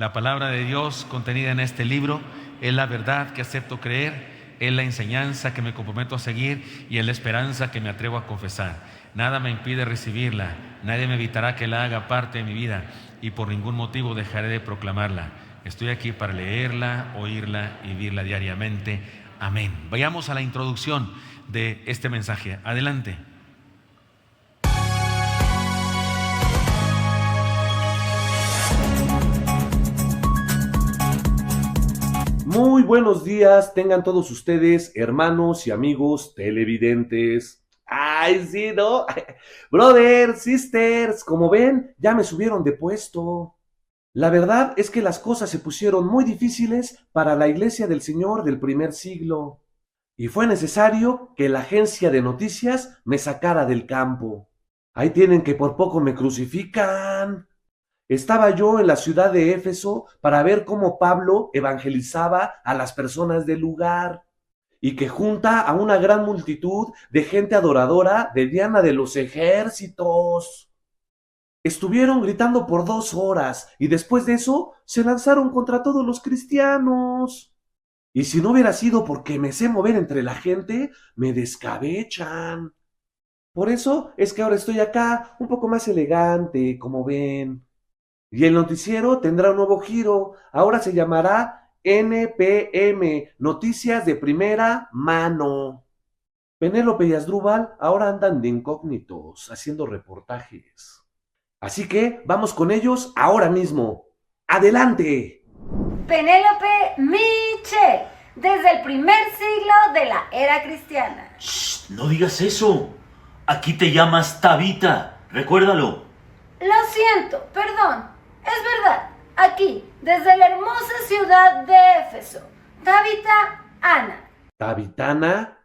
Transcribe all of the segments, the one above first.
La palabra de Dios contenida en este libro es la verdad que acepto creer, es la enseñanza que me comprometo a seguir y es la esperanza que me atrevo a confesar. Nada me impide recibirla, nadie me evitará que la haga parte de mi vida y por ningún motivo dejaré de proclamarla. Estoy aquí para leerla, oírla y vivirla diariamente. Amén. Vayamos a la introducción de este mensaje. Adelante. Muy buenos días, tengan todos ustedes, hermanos y amigos televidentes. ¡Ay, sí, no! Brothers, sisters, como ven, ya me subieron de puesto. La verdad es que las cosas se pusieron muy difíciles para la Iglesia del Señor del primer siglo. Y fue necesario que la agencia de noticias me sacara del campo. Ahí tienen que por poco me crucifican. Estaba yo en la ciudad de Éfeso para ver cómo Pablo evangelizaba a las personas del lugar y que junta a una gran multitud de gente adoradora de Diana de los ejércitos. Estuvieron gritando por 2 horas y después de eso se lanzaron contra todos los cristianos. Y si no hubiera sido porque me sé mover entre la gente, me descabechan. Por eso es que ahora estoy acá, un poco más elegante, como ven. Y el noticiero tendrá un nuevo giro. Ahora se llamará NPM, Noticias de Primera Mano. Penélope y Asdrúbal ahora andan de incógnitos, haciendo reportajes. Así que vamos con ellos ahora mismo. ¡Adelante! Penélope Michel, desde el primer siglo de la era cristiana. ¡Shh! No digas eso. Aquí te llamas Tabita, recuérdalo. Lo siento, perdón. Es verdad, aquí, desde la hermosa ciudad de Éfeso, Tabita Ana. ¿Tabitana?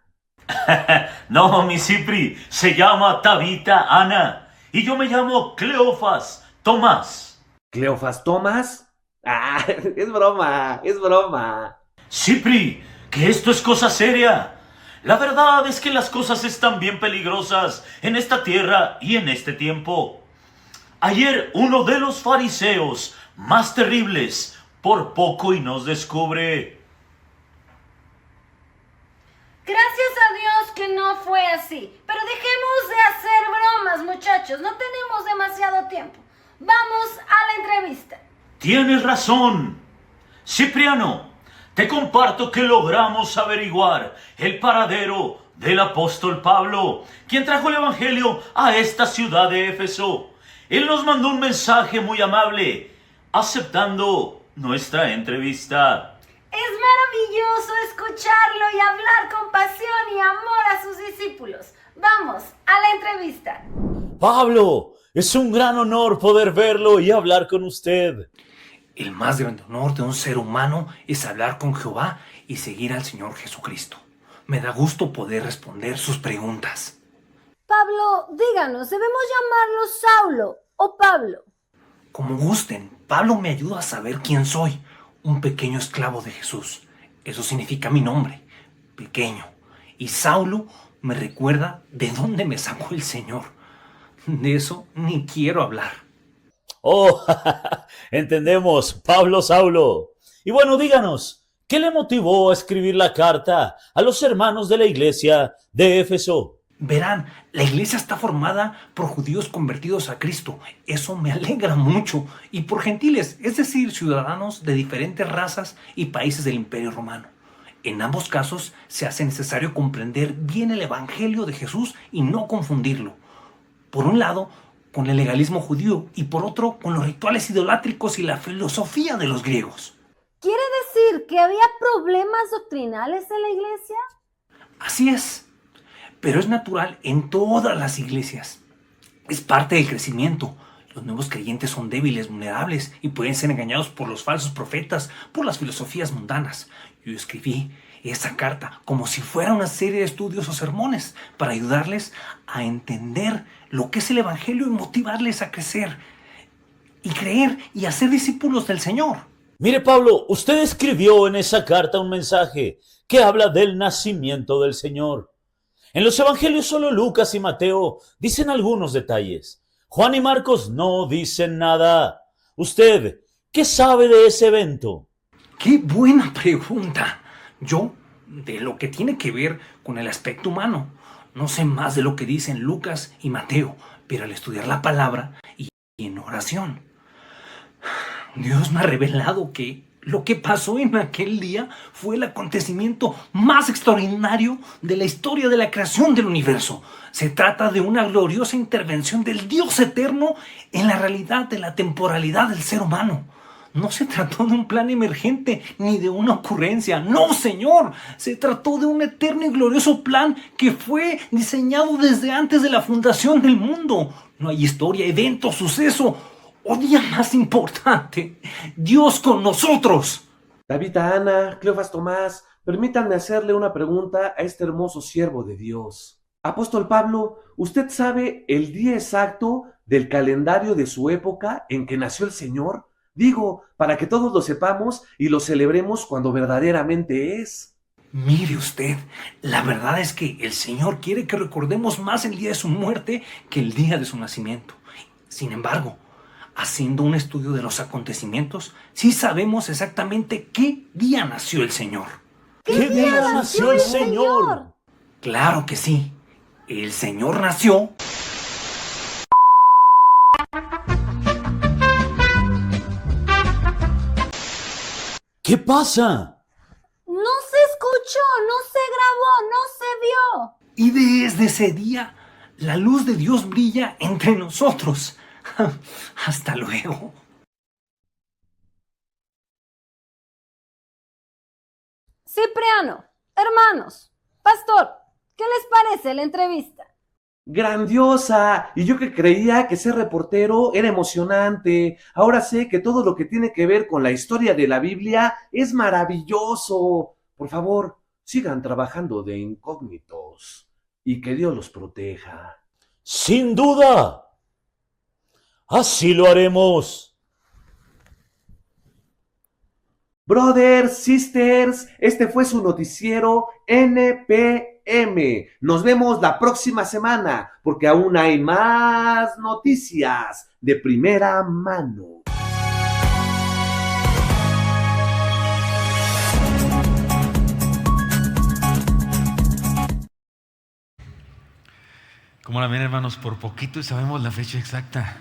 No, mi Cipri, se llama Tabita Ana. Y yo me llamo Cleofas Tomás. ¿Cleofas Tomás? Ah, es broma, es broma. Cipri, que esto es cosa seria. La verdad es que las cosas están bien peligrosas en esta tierra y en este tiempo. Ayer uno de los fariseos más terribles por poco y nos descubre. Gracias a Dios que no fue así. Pero dejemos de hacer bromas, muchachos. No tenemos demasiado tiempo. Vamos a la entrevista. Tienes razón. Cipriano, te comparto que logramos averiguar el paradero del apóstol Pablo, quien trajo el evangelio a esta ciudad de Éfeso. Él nos mandó un mensaje muy amable, aceptando nuestra entrevista. Es maravilloso escucharlo y hablar con pasión y amor a sus discípulos. Vamos a la entrevista. Pablo, es un gran honor poder verlo y hablar con usted. El más grande honor de un ser humano es hablar con Jehová y seguir al Señor Jesucristo. Me da gusto poder responder sus preguntas. Pablo, díganos, ¿debemos llamarlo Saulo o Pablo? Como gusten, Pablo me ayuda a saber quién soy, un pequeño esclavo de Jesús. Eso significa mi nombre, pequeño. Y Saulo me recuerda de dónde me sacó el Señor. De eso ni quiero hablar. Oh, entendemos, Pablo Saulo. Y bueno, díganos, ¿qué le motivó a escribir la carta a los hermanos de la iglesia de Éfeso? Verán, la iglesia está formada por judíos convertidos a Cristo. Eso me alegra mucho. Y por gentiles, es decir, ciudadanos de diferentes razas y países del Imperio Romano. En ambos casos se hace necesario comprender bien el evangelio de Jesús y no confundirlo. Por un lado, con el legalismo judío y por otro, con los rituales idolátricos y la filosofía de los griegos. ¿Quiere decir que había problemas doctrinales en la iglesia? Así es. Pero es natural en todas las iglesias. Es parte del crecimiento. Los nuevos creyentes son débiles, vulnerables y pueden ser engañados por los falsos profetas, por las filosofías mundanas. Yo escribí esa carta como si fuera una serie de estudios o sermones para ayudarles a entender lo que es el evangelio y motivarles a crecer y creer y a ser discípulos del Señor. Mire, Pablo, usted escribió en esa carta un mensaje que habla del nacimiento del Señor. En los evangelios solo Lucas y Mateo dicen algunos detalles. Juan y Marcos no dicen nada. Usted, ¿Qué sabe de ese evento? ¡Qué buena pregunta! Yo, de lo que tiene que ver con el aspecto humano, no sé más de lo que dicen Lucas y Mateo, pero al estudiar la palabra y en oración, Dios me ha revelado que lo que pasó en aquel día fue el acontecimiento más extraordinario de la historia de la creación del universo. Se trata de una gloriosa intervención del Dios eterno en la realidad de la temporalidad del ser humano. No se trató de un plan emergente ni de una ocurrencia. No, Señor. Se trató de un eterno y glorioso plan que fue diseñado desde antes de la fundación del mundo. No hay historia, evento, suceso o día más importante. Dios con nosotros. Tabita Ana, Cleofas Tomás, permítanme hacerle una pregunta a este hermoso siervo de Dios. Apóstol Pablo, ¿usted sabe el día exacto del calendario de su época en que nació el Señor? Digo, para que todos lo sepamos y lo celebremos cuando verdaderamente es. Mire usted, la verdad es que el Señor quiere que recordemos más el día de su muerte que el día de su nacimiento. Sin embargo, haciendo un estudio de los acontecimientos, sí sabemos exactamente qué día nació el Señor. ¿Qué día nació el Señor? Claro que sí. El Señor nació... ¿Qué pasa? No se escuchó, no se grabó, no se vio. Y desde ese día, la luz de Dios brilla entre nosotros. Hasta luego. Cipriano, hermanos, pastor, ¿qué les parece la entrevista? ¡Grandiosa! Y yo que creía que ser reportero era emocionante. Ahora sé que todo lo que tiene que ver con la historia de la Biblia es maravilloso. Por favor, sigan trabajando de incógnitos y que Dios los proteja. Sin duda. Así lo haremos. Brothers, sisters, este fue su noticiero NPM. Nos vemos la próxima semana porque aún hay más noticias de primera mano. Como la ven, hermanos, por poquito y sabemos la fecha exacta.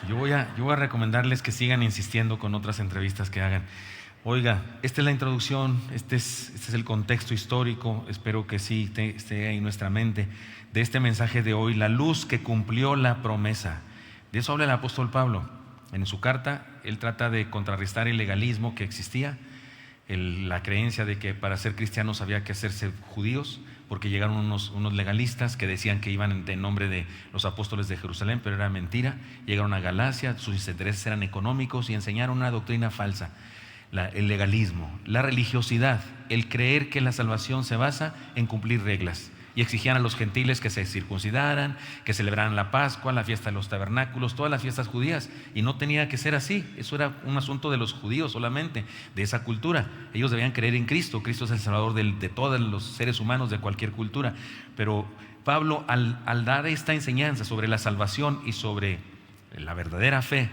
Yo voy a recomendarles que sigan insistiendo con otras entrevistas que hagan. Oiga, esta es la introducción, este es el contexto histórico, espero que sí esté ahí en nuestra mente, de este mensaje de hoy, la luz que cumplió la promesa. De eso habla el apóstol Pablo. En su carta, él trata de contrarrestar el legalismo que existía, la creencia de que para ser cristianos había que hacerse judíos, porque llegaron unos legalistas que decían que iban en nombre de los apóstoles de Jerusalén, pero era mentira. Llegaron a Galacia, sus intereses eran económicos y enseñaron una doctrina falsa. El legalismo, la religiosidad, el creer que la salvación se basa en cumplir reglas. Y exigían a los gentiles que se circuncidaran, que celebraran la Pascua, la fiesta de los tabernáculos, todas las fiestas judías. Y no tenía que ser así, eso era un asunto de los judíos solamente, de esa cultura. Ellos debían creer en Cristo, Cristo es el Salvador de todos los seres humanos de cualquier cultura. Pero Pablo, al dar esta enseñanza sobre la salvación y sobre la verdadera fe,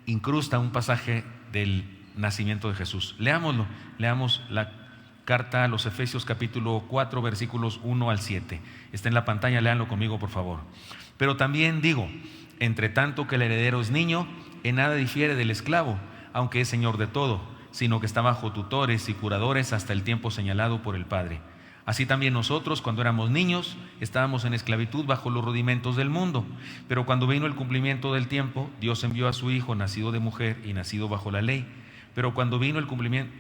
incrusta un pasaje del nacimiento de Jesús. Leámoslo, leamos la carta a los Efesios capítulo 4 versículos 1 al 7. Está en la pantalla, léanlo conmigo por favor. Pero también digo, entre tanto que el heredero es niño, en nada difiere del esclavo, aunque es señor de todo, sino que está bajo tutores y curadores hasta el tiempo señalado por el Padre. Así también nosotros, cuando éramos niños, estábamos en esclavitud bajo los rudimentos del mundo. Pero cuando vino el cumplimiento del tiempo, Dios envió a su Hijo, nacido de mujer y nacido bajo la ley. Pero cuando vino el cumplimiento,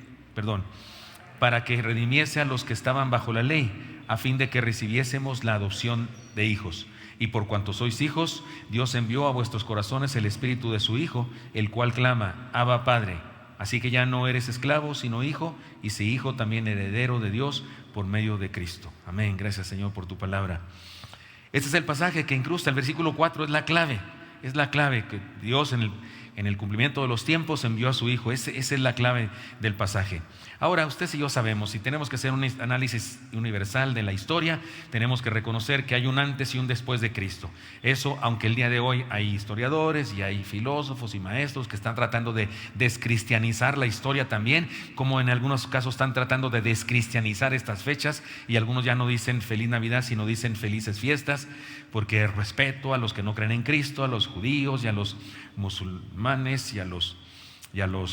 para que redimiese a los que estaban bajo la ley, a fin de que recibiésemos la adopción de hijos. Y por cuanto sois hijos, Dios envió a vuestros corazones el Espíritu de su Hijo, el cual clama, Abba Padre. Así que ya no eres esclavo, sino hijo, y si hijo, también heredero de Dios por medio de Cristo. Amén. Gracias, Señor, por tu palabra. Este es el pasaje que incrusta, el versículo 4 es la clave que Dios en el cumplimiento de los tiempos envió a su Hijo. Esa es la clave del pasaje. Ahora, usted y yo sabemos, si tenemos que hacer un análisis universal de la historia, tenemos que reconocer que hay un antes y un después de Cristo. Eso, aunque el día de hoy hay historiadores y hay filósofos y maestros que están tratando de descristianizar la historia también, como en algunos casos están tratando de descristianizar estas fechas, y algunos ya no dicen Feliz Navidad, sino dicen Felices Fiestas, porque respeto a los que no creen en Cristo, a los judíos y a los musulmanes y a los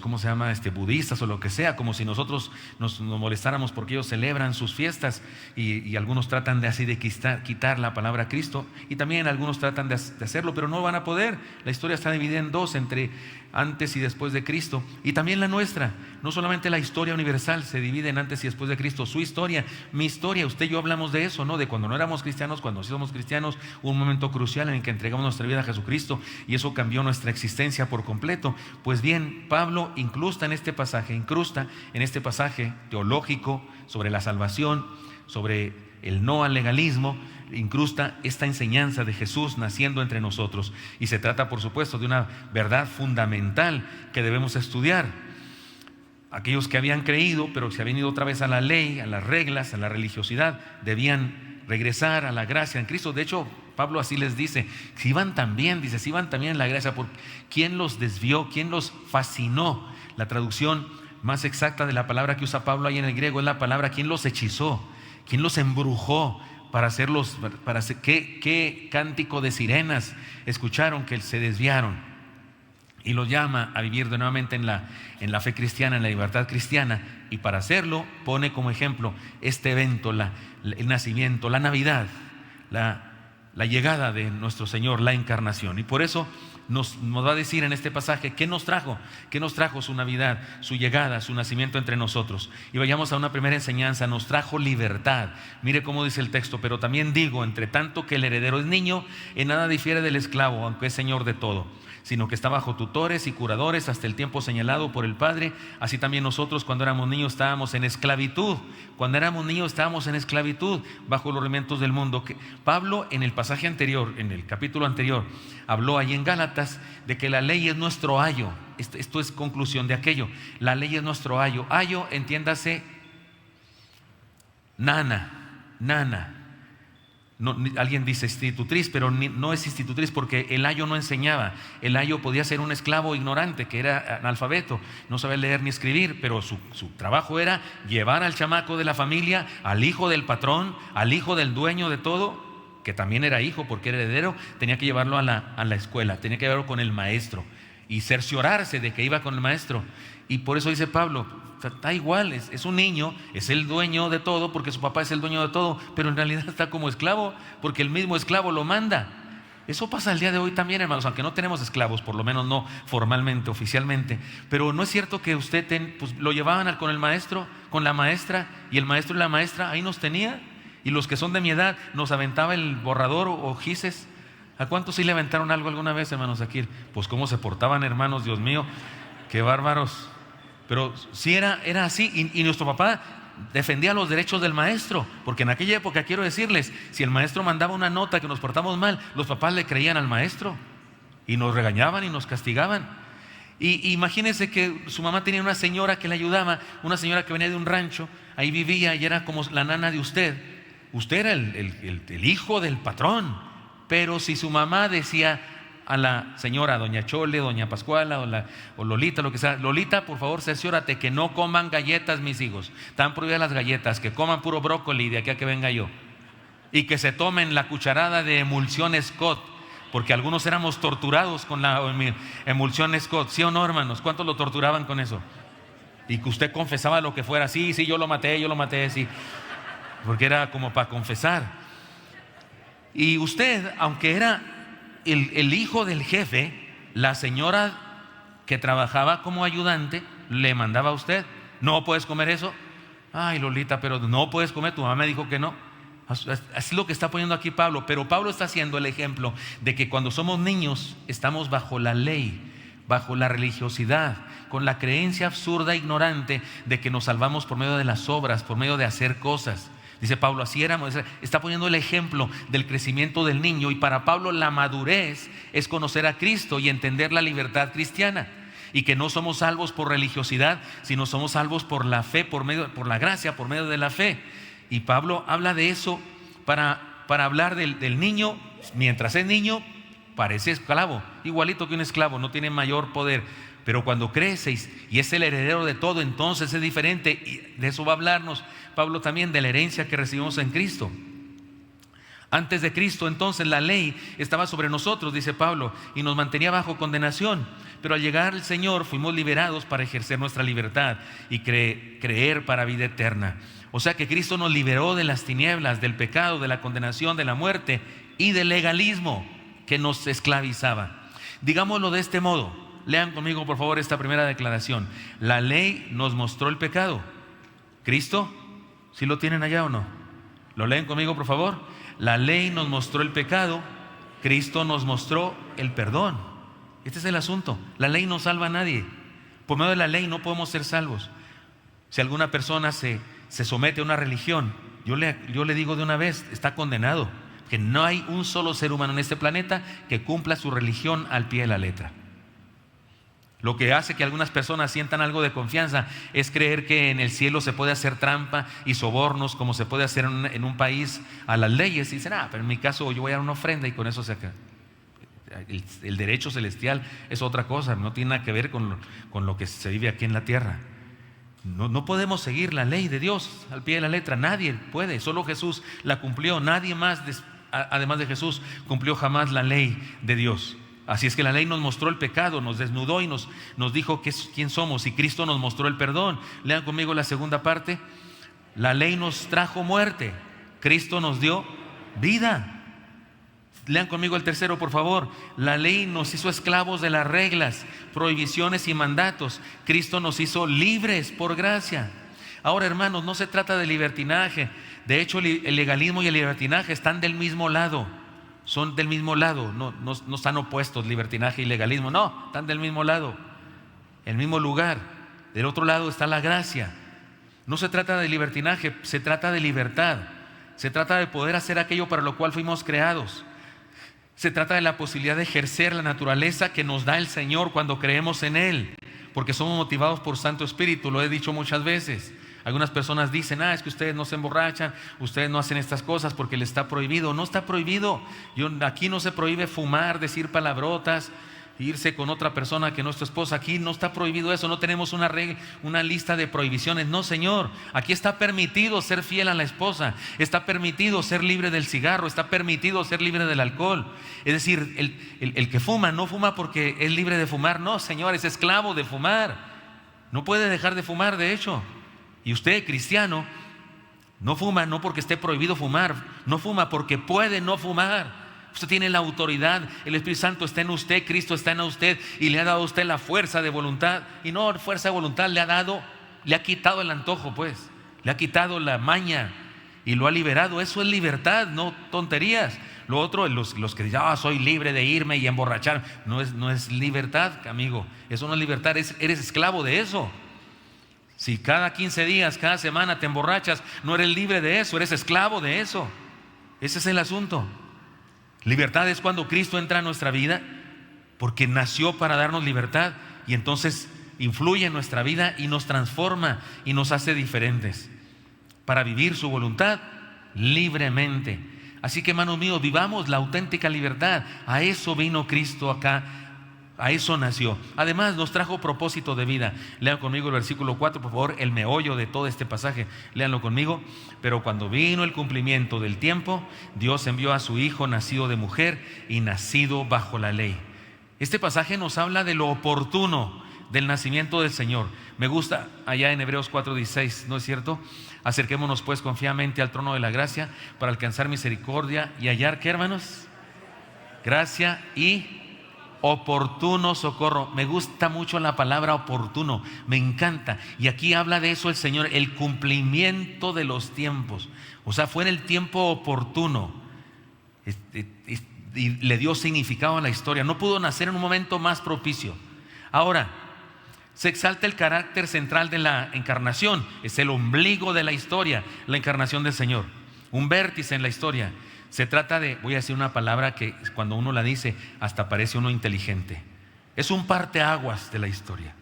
¿cómo se llama? Budistas o lo que sea, como si nosotros nos molestáramos porque ellos celebran sus fiestas, y algunos tratan de así de quitar la palabra Cristo, y también algunos tratan de hacerlo, pero no van a poder. La historia está dividida en dos, entre antes y después de Cristo, y también la nuestra. No solamente la historia universal se divide en antes y después de Cristo, su historia, mi historia. Usted y yo hablamos de eso, ¿no? De cuando no éramos cristianos, cuando sí somos cristianos, un momento crucial en el que entregamos nuestra vida a Jesucristo, y eso cambió nuestra existencia por completo. Pues bien, Pablo incrusta en este pasaje teológico sobre la salvación, sobre el no al legalismo, incrusta esta enseñanza de Jesús naciendo entre nosotros. Y se trata, por supuesto, de una verdad fundamental que debemos estudiar. Aquellos que habían creído, pero se habían ido otra vez a la ley, a las reglas, a la religiosidad, debían regresar a la gracia en Cristo. De hecho, Pablo así les dice, si van también en la gracia, ¿por quién los desvió? ¿Quién los fascinó? La traducción más exacta de la palabra que usa Pablo ahí en el griego es la palabra ¿quién los hechizó? ¿Quién los embrujó para hacerlos? ¿Qué cántico de sirenas escucharon que se desviaron? Y los llama a vivir de nuevamente en la fe cristiana, en la libertad cristiana, y para hacerlo pone como ejemplo este evento, el nacimiento, la Navidad, la llegada de nuestro Señor, la encarnación. Y por eso nos va a decir en este pasaje qué nos trajo su Navidad, su llegada, su nacimiento entre nosotros. Y vayamos a una primera enseñanza. Nos trajo libertad. Mire cómo dice el texto: pero también digo, entre tanto que el heredero es niño, en nada difiere del esclavo, aunque es señor de todo, sino que está bajo tutores y curadores hasta el tiempo señalado por el Padre. Así también nosotros, cuando éramos niños, estábamos en esclavitud. Bajo los rudimentos del mundo. Pablo, en el pasaje anterior, en el capítulo anterior, habló ahí en Gálatas de que la ley es nuestro ayo. Esto es conclusión de aquello. La ley es nuestro ayo. Ayo, entiéndase, nana. No, alguien dice institutriz, pero no es institutriz, porque el ayo no enseñaba. El ayo podía ser un esclavo ignorante que era analfabeto, no sabía leer ni escribir, pero su trabajo era llevar al chamaco de la familia, al hijo del patrón, al hijo del dueño de todo, que también era hijo porque era heredero. Tenía que llevarlo a la escuela, tenía que llevarlo con el maestro y cerciorarse de que iba con el maestro. Y por eso dice Pablo, está igual, es un niño, es el dueño de todo porque su papá es el dueño de todo, pero en realidad está como esclavo porque el mismo esclavo lo manda. Eso pasa el día de hoy también, hermanos, aunque no tenemos esclavos, por lo menos no formalmente, oficialmente. Pero no es cierto que usted pues lo llevaban con el maestro, con la maestra, y el maestro y la maestra ahí nos tenía. Y los que son de mi edad nos aventaba el borrador o gises. ¿A cuántos sí le aventaron algo alguna vez, hermanos, aquí? Pues cómo se portaban, hermanos, Dios mío, qué bárbaros. Pero sí era así, y nuestro papá defendía los derechos del maestro, porque en aquella época, quiero decirles, si el maestro mandaba una nota que nos portamos mal, los papás le creían al maestro y nos regañaban y nos castigaban. Y imagínense que su mamá tenía una señora que le ayudaba, una señora que venía de un rancho, ahí vivía y era como la nana de usted. Usted era el hijo del patrón, pero si su mamá decía a la señora, doña Chole, doña Pascuala o Lolita, lo que sea: Lolita, por favor, cerciórate que no coman galletas mis hijos, están prohibidas las galletas, que coman puro brócoli de aquí a que venga yo, y que se tomen la cucharada de emulsión Scott, porque algunos éramos torturados con la emulsión Scott, ¿sí o no, hermanos? ¿Cuántos lo torturaban con eso? Y que usted confesaba lo que fuera: sí, yo lo maté, sí, porque era como para confesar. Y usted, aunque era el hijo del jefe, la señora que trabajaba como ayudante le mandaba a usted: no puedes comer eso. Ay, Lolita, pero no puedes comer, tu mamá me dijo que no. Así es lo que está poniendo aquí Pablo. Pero Pablo está haciendo el ejemplo de que cuando somos niños estamos bajo la ley, bajo la religiosidad, con la creencia absurda e ignorante de que nos salvamos por medio de las obras, por medio de hacer cosas. Dice Pablo, así éramos. Está poniendo el ejemplo del crecimiento del niño, y para Pablo la madurez es conocer a Cristo y entender la libertad cristiana, y que no somos salvos por religiosidad, sino somos salvos por la fe, por la gracia, por medio de la fe. Y Pablo habla de eso para hablar del niño. Mientras es niño parece esclavo, igualito que un esclavo, no tiene mayor poder. Pero cuando crece y es el heredero de todo, entonces es diferente. Y de eso va a hablarnos Pablo también, de la herencia que recibimos en Cristo. Antes de Cristo, entonces, la ley estaba sobre nosotros, dice Pablo, y nos mantenía bajo condenación. Pero al llegar el Señor, fuimos liberados para ejercer nuestra libertad y creer para vida eterna. O sea que Cristo nos liberó de las tinieblas, del pecado, de la condenación, de la muerte y del legalismo que nos esclavizaba. Digámoslo de este modo. Lean conmigo, por favor, esta primera declaración. La ley nos mostró el pecado. ¿Cristo? ¿Sí lo tienen allá o no? ¿Lo leen conmigo, por favor? La ley nos mostró el pecado. Cristo nos mostró el perdón. Este es el asunto. La ley no salva a nadie. Por medio de la ley no podemos ser salvos. Si alguna persona se somete a una religión, yo le digo de una vez, está condenado. Que no hay un solo ser humano en este planeta que cumpla su religión al pie de la letra. Lo que hace que algunas personas sientan algo de confianza es creer que en el cielo se puede hacer trampa y sobornos, como se puede hacer en un país a las leyes. Y dicen, pero en mi caso yo voy a dar una ofrenda y con eso se acaba. El derecho celestial es otra cosa, no tiene nada que ver con lo que se vive aquí en la tierra. No podemos seguir la ley de Dios al pie de la letra, nadie puede, solo Jesús la cumplió, nadie más además de Jesús cumplió jamás la ley de Dios. Así es que la ley nos mostró el pecado, nos desnudó y nos dijo quién somos, y Cristo nos mostró el perdón. Lean conmigo la segunda parte. La ley nos trajo muerte, Cristo nos dio vida. Lean conmigo el tercero, por favor. La ley nos hizo esclavos de las reglas, prohibiciones y mandatos. Cristo nos hizo libres por gracia. Ahora, hermanos, no se trata de libertinaje. De hecho, el legalismo y el libertinaje están del mismo lado. Son del mismo lado, no están opuestos, libertinaje y legalismo, no, están del mismo lado, el mismo lugar. Del otro lado está la gracia. No se trata de libertinaje, se trata de libertad. Se trata de poder hacer aquello para lo cual fuimos creados. Se trata de la posibilidad de ejercer la naturaleza que nos da el Señor cuando creemos en Él, porque somos motivados por Santo Espíritu, lo he dicho muchas veces. Algunas personas dicen, es que ustedes no se emborrachan, ustedes no hacen estas cosas porque les está prohibido. No está prohibido. Aquí no se prohíbe fumar, decir palabrotas, irse con otra persona que no es tu esposa. Aquí no está prohibido eso, no tenemos una lista de prohibiciones. No, Señor, aquí está permitido ser fiel a la esposa, está permitido ser libre del cigarro, está permitido ser libre del alcohol. Es decir, el que fuma no fuma porque es libre de fumar. No, Señor, es esclavo de fumar. No puede dejar de fumar, de hecho. Y usted, cristiano, no fuma no porque esté prohibido fumar, no fuma porque puede no fumar. Usted tiene la autoridad, el Espíritu Santo está en usted, Cristo está en usted y le ha dado a usted la fuerza de voluntad. Y no fuerza de voluntad, le ha quitado el antojo, pues, le ha quitado la maña y lo ha liberado. Eso es libertad, no tonterías. Lo otro, los que dicen, soy libre de irme y emborrachar, no es libertad, amigo. Eso no es libertad, eres esclavo de eso. Si cada 15 días, cada semana te emborrachas, no eres libre de eso, eres esclavo de eso. Ese es el asunto. Libertad es cuando Cristo entra a nuestra vida, porque nació para darnos libertad y entonces influye en nuestra vida y nos transforma y nos hace diferentes para vivir su voluntad libremente. Así que, hermanos míos, vivamos la auténtica libertad. A eso vino Cristo acá. A eso nació. Además nos trajo propósito de vida. Lean conmigo el versículo 4, por favor, el meollo de todo este pasaje. Léanlo conmigo. Pero cuando vino el cumplimiento del tiempo, Dios envió a su Hijo nacido de mujer y nacido bajo la ley. Este pasaje nos habla de lo oportuno del nacimiento del Señor. Me gusta allá en Hebreos 4:16, ¿no es cierto? Acerquémonos pues confiadamente al trono de la gracia para alcanzar misericordia y hallar, ¿qué, hermanos? Gracia y oportuno socorro. Me gusta mucho la palabra oportuno, me encanta. Y aquí habla de eso el Señor, el cumplimiento de los tiempos. O sea, fue en el tiempo oportuno. Y le dio significado a la historia. No pudo nacer en un momento más propicio. Ahora, Se exalta el carácter central de la encarnación, es el ombligo de la historia, la encarnación del Señor, un vértice en la historia. Se trata de, voy a decir una palabra que cuando uno la dice hasta parece uno inteligente, es un parteaguas de la historia.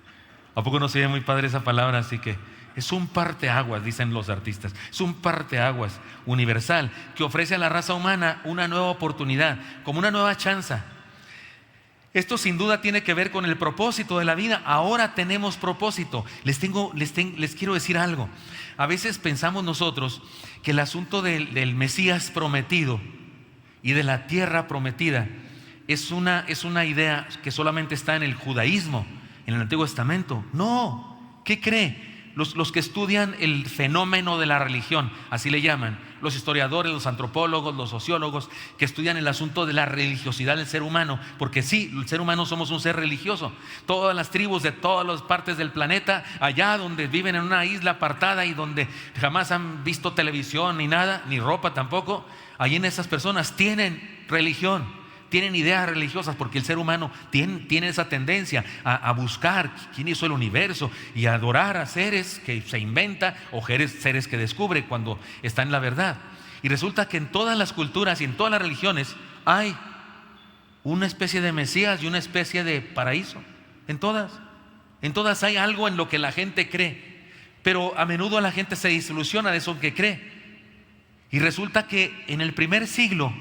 ¿A poco no se ve muy padre esa palabra? Así que es un parteaguas, dicen los artistas, es un parteaguas universal que ofrece a la raza humana una nueva oportunidad, como una nueva chance. Esto sin duda tiene que ver con el propósito de la vida. Ahora tenemos propósito. Les quiero decir algo. A veces pensamos nosotros que el asunto del Mesías prometido y de la tierra prometida es una idea que solamente está en el judaísmo, en el Antiguo Testamento. No, ¿qué cree? Los que estudian el fenómeno de la religión, así le llaman, los historiadores, los antropólogos, los sociólogos, que estudian el asunto de la religiosidad del ser humano, porque sí, el ser humano somos un ser religioso. Todas las tribus de todas las partes del planeta, allá donde viven en una isla apartada y donde jamás han visto televisión ni nada, ni ropa tampoco, allí en esas personas tienen religión. Tienen ideas religiosas porque el ser humano tiene esa tendencia a buscar quién hizo el universo y a adorar a seres que se inventa o seres que descubre cuando está en la verdad. Y resulta que en todas las culturas y en todas las religiones hay una especie de Mesías y una especie de paraíso. En todas hay algo en lo que la gente cree, pero a menudo la gente se desilusiona de eso que cree. Y resulta que en el primer siglo,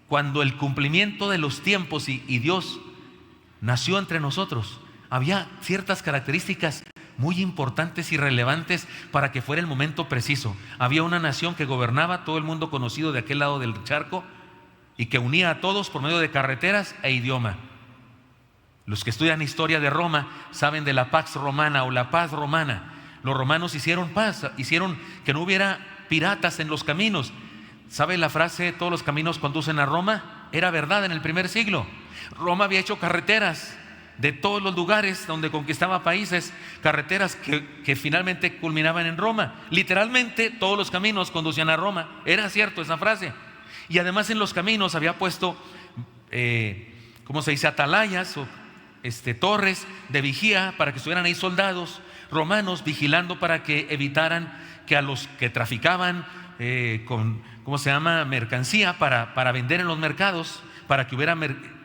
cuando el cumplimiento de los tiempos y Dios nació entre nosotros, había ciertas características muy importantes y relevantes para que fuera el momento preciso. Había una nación que gobernaba todo el mundo conocido de aquel lado del charco y que unía a todos por medio de carreteras e idioma. Los que estudian historia de Roma saben de la Pax Romana o la paz romana. Los romanos hicieron paz, hicieron que no hubiera piratas en los caminos. ¿Sabe la frase todos los caminos conducen a Roma? Era verdad en el primer siglo. Roma había hecho carreteras de todos los lugares donde conquistaba países, carreteras que finalmente culminaban en Roma. Literalmente todos los caminos conducían a Roma. Era cierto esa frase. Y además en los caminos había puesto, ¿cómo se dice? Atalayas o torres de vigía para que estuvieran ahí soldados romanos vigilando para que evitaran que a los que traficaban con, ¿cómo se llama?, mercancía para vender en los mercados, para que hubiera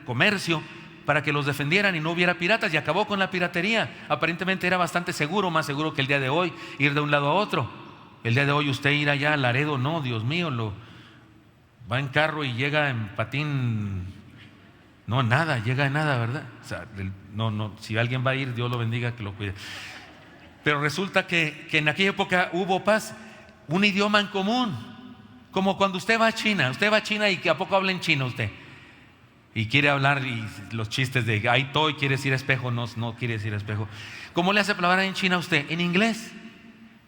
comercio, para que los defendieran y no hubiera piratas, y acabó con la piratería. Aparentemente era bastante seguro, más seguro que el día de hoy, ir de un lado a otro. El día de hoy usted ir allá a Laredo, no, Dios mío, va en carro y llega en patín, no, nada, llega en nada, ¿verdad? O sea, no, si alguien va a ir, Dios lo bendiga, que lo cuide. Pero resulta que en aquella época hubo paz. Un idioma en común, como cuando usted va a China y que a poco habla en chino usted y quiere hablar, y los chistes de ay toy quiere decir espejo, no quiere decir espejo. ¿Cómo le hace para hablar en China a usted? En inglés,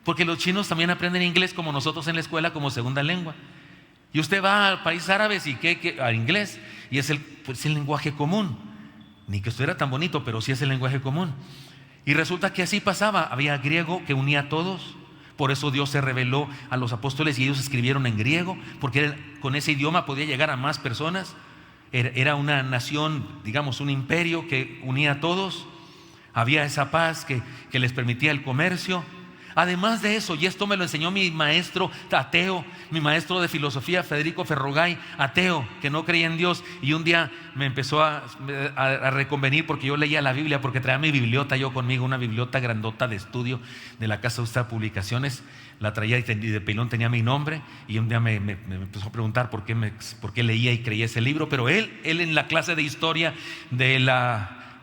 porque los chinos también aprenden inglés como nosotros en la escuela como segunda lengua. Y usted va a países árabes y a inglés, y es el lenguaje común. Ni que esto era tan bonito, pero sí es el lenguaje común. Y resulta que así pasaba, había griego que unía a todos. Por eso Dios se reveló a los apóstoles y ellos escribieron en griego, porque con ese idioma podía llegar a más personas. Era una nación, digamos, un imperio que unía a todos. Había esa paz que les permitía el comercio. Además de eso, y esto me lo enseñó mi maestro ateo, mi maestro de filosofía, Federico Ferrogay, ateo, que no creía en Dios, y un día me empezó a reconvenir porque yo leía la Biblia, porque traía mi bibliota yo conmigo, una bibliota grandota de estudio de la Casa Usted Publicaciones, la traía y de pilón tenía mi nombre, y un día me empezó a preguntar por qué leía y creía ese libro, pero él en la clase de historia de la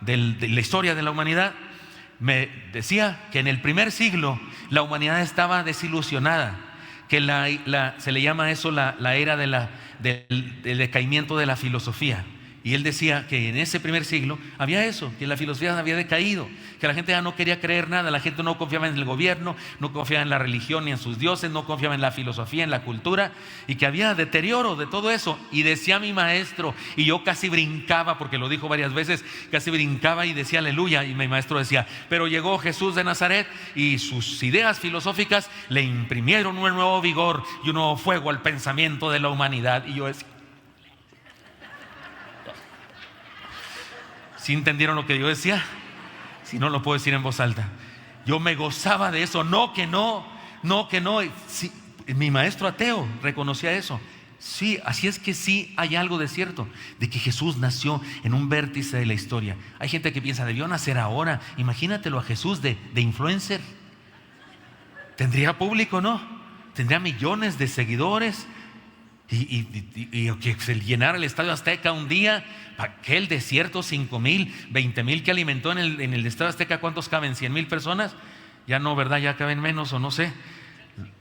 historia de la humanidad, me decía que en el primer siglo la humanidad estaba desilusionada, que se le llama eso la era del decaimiento de la filosofía. Y él decía que en ese primer siglo había eso, que la filosofía había decaído, que la gente ya no quería creer nada, la gente no confiaba en el gobierno, no confiaba en la religión ni en sus dioses, no confiaba en la filosofía, en la cultura, y que había deterioro de todo eso. Y decía mi maestro, y yo casi brincaba, porque lo dijo varias veces, casi brincaba y decía aleluya, y mi maestro decía, pero llegó Jesús de Nazaret y sus ideas filosóficas le imprimieron un nuevo vigor y un nuevo fuego al pensamiento de la humanidad. Y yo decía, ¿sí entendieron lo que yo decía? Si no lo puedo decir en voz alta. Yo me gozaba de eso. No que no. Sí, mi maestro ateo reconocía eso. Sí, así es que sí hay algo de cierto, de que Jesús nació en un vértice de la historia. Hay gente que piensa, debió nacer ahora. Imagínatelo a Jesús de influencer. Tendría público, ¿no? Tendría millones de seguidores. Y que se llenara el Estadio Azteca un día. Aquel desierto, 5,000, 20,000 que alimentó en el Estadio Azteca, ¿cuántos caben? 100,000 personas. Ya no, ¿verdad? Ya caben menos o no sé.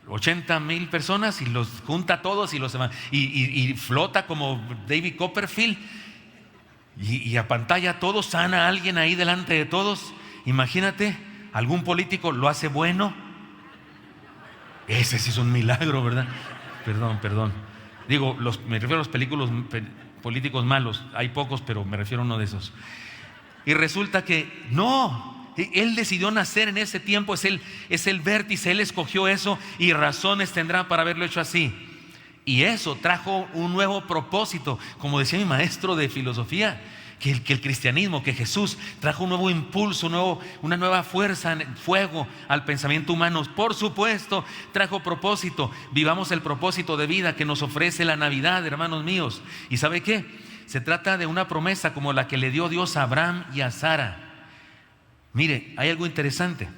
80,000 personas y los junta a todos y flota como David Copperfield y apantalla a todos, sana a alguien ahí delante de todos. Imagínate, algún político lo hace bueno. Ese sí es un milagro, ¿verdad? Perdón. Digo, me refiero a los políticos malos. Hay pocos, pero me refiero a uno de esos. Y resulta que no. Él decidió nacer en ese tiempo, es el vértice, Él escogió eso y razones tendrá para haberlo hecho así. Y eso trajo un nuevo propósito, como decía mi maestro de filosofía, que el cristianismo, que Jesús trajo un nuevo impulso, una nueva fuerza, fuego al pensamiento humano. Por supuesto, trajo propósito. Vivamos el propósito de vida que nos ofrece la Navidad, hermanos míos. ¿Y sabe qué? Se trata de una promesa como la que le dio Dios a Abraham y a Sara. Mire, hay algo interesante.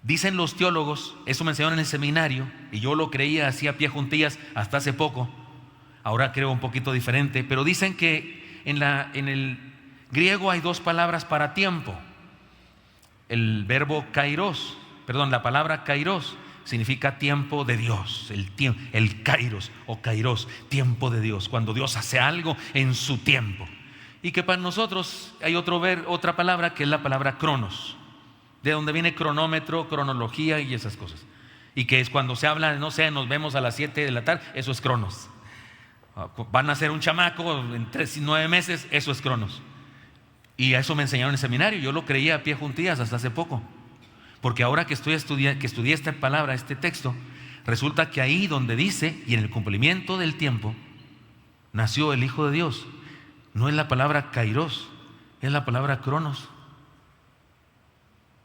Dicen los teólogos, eso me enseñaron en el seminario, y yo lo creía así a pie juntillas hasta hace poco. Ahora creo un poquito diferente, pero dicen que en el griego hay dos palabras para tiempo. El verbo kairos, la palabra kairos significa tiempo de Dios, el kairos o kairos, tiempo de Dios, cuando Dios hace algo en su tiempo. Y que para nosotros hay otra palabra que es la palabra cronos, de donde viene cronómetro, cronología y esas cosas. Y que es cuando se habla, no sé, nos vemos a las 7 de la tarde, eso es cronos. Van a hacer un chamaco en 9 meses, eso es cronos. Y a eso me enseñaron en el seminario, yo lo creía a pie juntillas hasta hace poco. Porque ahora que estudié esta palabra, este texto, resulta que ahí donde dice, y en el cumplimiento del tiempo, nació el Hijo de Dios. No es la palabra kairos, es la palabra cronos.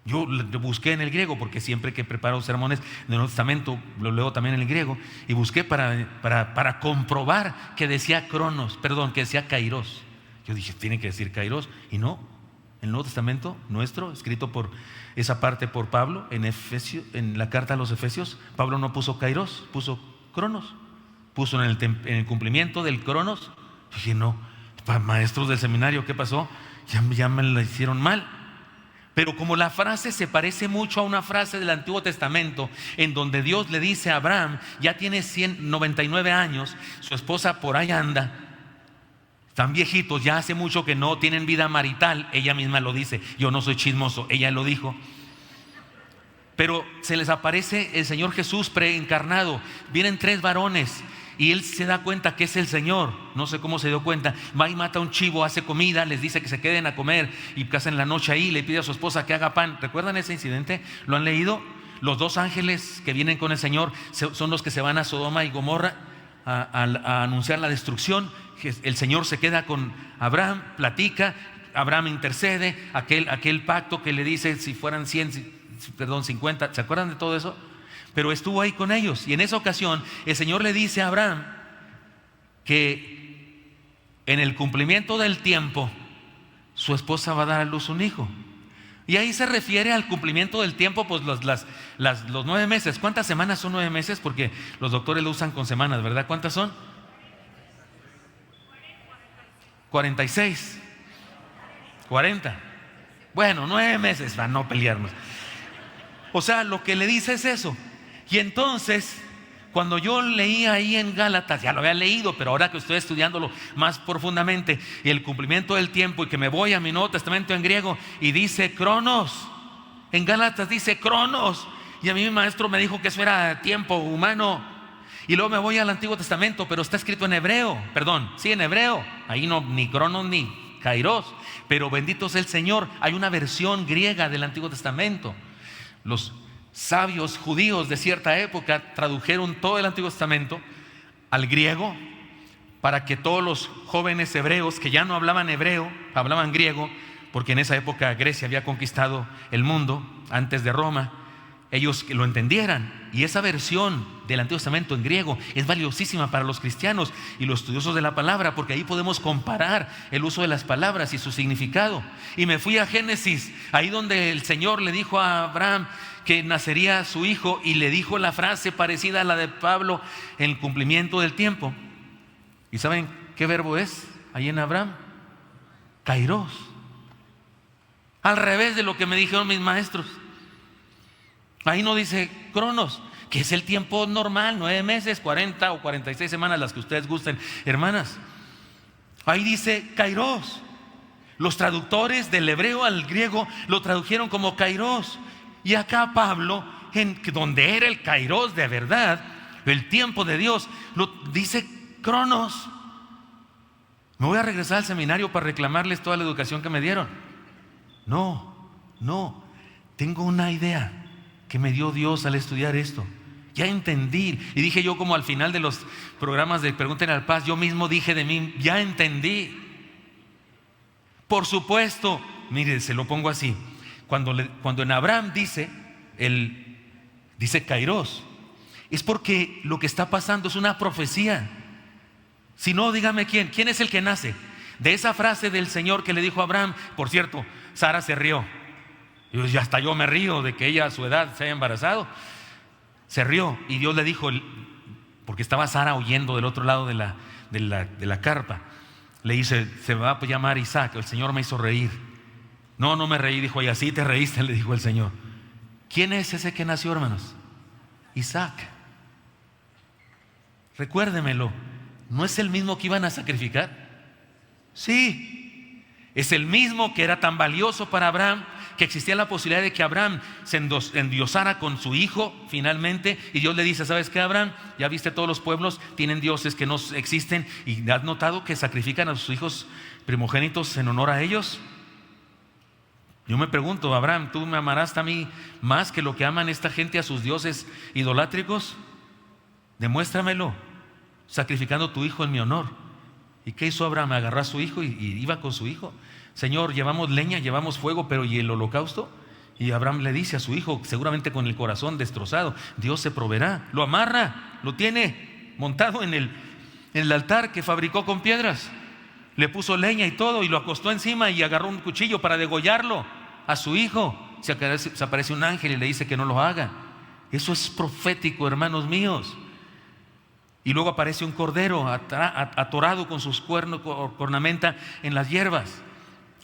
Yo lo busqué en el griego porque siempre que preparo sermones del Nuevo Testamento lo leo también en el griego, y busqué para comprobar que decía cronos, que decía kairos. Yo dije, tiene que decir kairos, y no. El Nuevo Testamento nuestro, escrito por esa parte por Pablo en la carta a los Efesios, Pablo no puso kairos, puso cronos. Puso en el cumplimiento del cronos. Dije, no. Maestros del seminario, ¿qué pasó? Ya me la hicieron mal. Pero como la frase se parece mucho a una frase del Antiguo Testamento, en donde Dios le dice a Abraham, ya tiene 99 años, su esposa por ahí anda, están viejitos, ya hace mucho que no tienen vida marital. Ella misma lo dice, yo no soy chismoso, ella lo dijo. Pero se les aparece el Señor Jesús preencarnado. Vienen 3 varones y él se da cuenta que es el Señor. No sé cómo se dio cuenta. Va y mata un chivo, hace comida, les dice que se queden a comer y pasen la noche ahí. Le pide a su esposa que haga pan. ¿Recuerdan ese incidente? ¿Lo han leído? Los 2 ángeles que vienen con el Señor son los que se van a Sodoma y Gomorra a anunciar la destrucción. El Señor se queda con Abraham, platica, Abraham intercede, aquel pacto que le dice si fueran 50, ¿se acuerdan de todo eso? Pero estuvo ahí con ellos, y en esa ocasión el Señor le dice a Abraham que en el cumplimiento del tiempo su esposa va a dar a luz un hijo. Y ahí se refiere al cumplimiento del tiempo, pues los 9 meses. ¿Cuántas semanas son 9 meses? Porque los doctores lo usan con semanas, ¿verdad? ¿Cuántas son? 46, 40. Bueno, 9 meses para no pelearnos. O sea, lo que le dice es eso. Y entonces, cuando yo leía ahí en Gálatas, ya lo había leído, pero ahora que estoy estudiándolo más profundamente, y el cumplimiento del tiempo, y que me voy a mi Nuevo Testamento en griego, y dice cronos, en Gálatas dice cronos, y a mí mi maestro me dijo que eso era tiempo humano. Y luego me voy al Antiguo Testamento, pero está escrito en hebreo, en hebreo, ahí no, ni cronos ni kairos, pero bendito sea el Señor, hay una versión griega del Antiguo Testamento. Los sabios judíos de cierta época tradujeron todo el Antiguo Testamento al griego para que todos los jóvenes hebreos que ya no hablaban hebreo, hablaban griego, porque en esa época Grecia había conquistado el mundo antes de Roma, ellos que lo entendieran. Y esa versión del Antiguo Testamento en griego es valiosísima para los cristianos y los estudiosos de la palabra, porque ahí podemos comparar el uso de las palabras y su significado. Y me fui a Génesis, ahí donde el Señor le dijo a Abraham que nacería su hijo, y le dijo la frase parecida a la de Pablo en el cumplimiento del tiempo. ¿Y saben qué verbo es ahí en Abraham? Kairos. Al revés de lo que me dijeron mis maestros. Ahí no dice cronos, que es el tiempo normal, 9 meses, 40 o 46 semanas, las que ustedes gusten, hermanas. Ahí dice kairos. Los traductores del hebreo al griego lo tradujeron como kairos. Y acá Pablo, donde era el kairos de verdad, el tiempo de Dios, lo dice cronos. ¿Me voy a regresar al seminario para reclamarles toda la educación que me dieron? No, tengo una idea que me dio Dios al estudiar esto. Ya entendí. Y dije yo, como al final de los programas de Pregúntenle al Paz, yo mismo dije de mí, ya entendí. Por supuesto, mire, se lo pongo así. Cuando en Abraham dice kairos, es porque lo que está pasando es una profecía. Si no, dígame quién es el que nace de esa frase del Señor que le dijo a Abraham. Por cierto, Sara se rió. Y hasta yo me río de que ella a su edad se haya embarazado. Se rió, y Dios le dijo, porque estaba Sara oyendo del otro lado de la carpa, le dice, se va a llamar Isaac. El Señor me hizo reír. No me reí, dijo, y así te reíste, le dijo el Señor. ¿Quién es ese que nació, hermanos? Isaac. Recuérdemelo, ¿no es el mismo que iban a sacrificar? Sí, es el mismo que era tan valioso para Abraham, que existía la posibilidad de que Abraham se endiosara con su hijo finalmente. Y Dios le dice, ¿sabes qué, Abraham? Ya viste, todos los pueblos tienen dioses que no existen, y has notado que sacrifican a sus hijos primogénitos en honor a ellos. Yo me pregunto, Abraham, ¿tú me amarás a mí más que lo que aman esta gente a sus dioses idolátricos? Demuéstramelo, sacrificando tu hijo en mi honor. ¿Y qué hizo Abraham? Agarró a su hijo y iba con su hijo. Señor, llevamos leña, llevamos fuego, pero ¿y el holocausto? Y Abraham le dice a su hijo, seguramente con el corazón destrozado, Dios se proveerá. Lo amarra, lo tiene montado en el altar que fabricó con piedras. Le puso leña y todo, y lo acostó encima, y agarró un cuchillo para degollarlo a su hijo. Se aparece un ángel y le dice que no lo haga. Eso es profético, hermanos míos. Y luego aparece un cordero atorado con sus cuernos, cornamenta en las hierbas.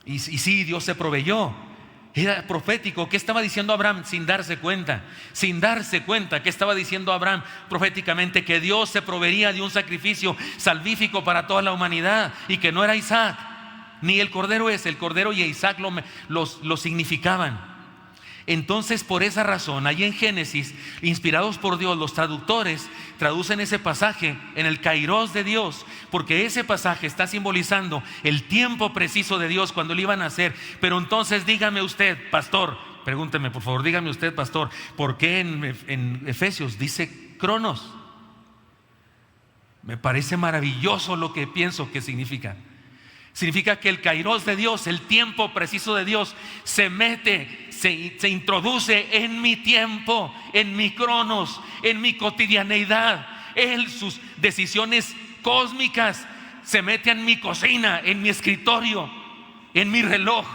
Y sí, Dios se proveyó. Era profético. ¿Qué estaba diciendo Abraham sin darse cuenta? Sin darse cuenta, ¿qué estaba diciendo Abraham proféticamente? Que Dios se proveería de un sacrificio salvífico para toda la humanidad, y que no era Isaac, ni el cordero el cordero y Isaac lo significaban. Entonces, por esa razón, allí en Génesis, inspirados por Dios, los traductores traducen ese pasaje en el kairos de Dios, porque ese pasaje está simbolizando el tiempo preciso de Dios cuando Él iba a nacer. Pero entonces dígame usted, pastor, pregúnteme por favor, dígame usted, pastor, ¿por qué en Efesios dice cronos? Me parece maravilloso lo que pienso que significa. Significa que el kairos de Dios, el tiempo preciso de Dios, se mete, se introduce en mi tiempo, en mi cronos, en mi cotidianeidad. Él, sus decisiones cósmicas, se mete en mi cocina, en mi escritorio, en mi reloj.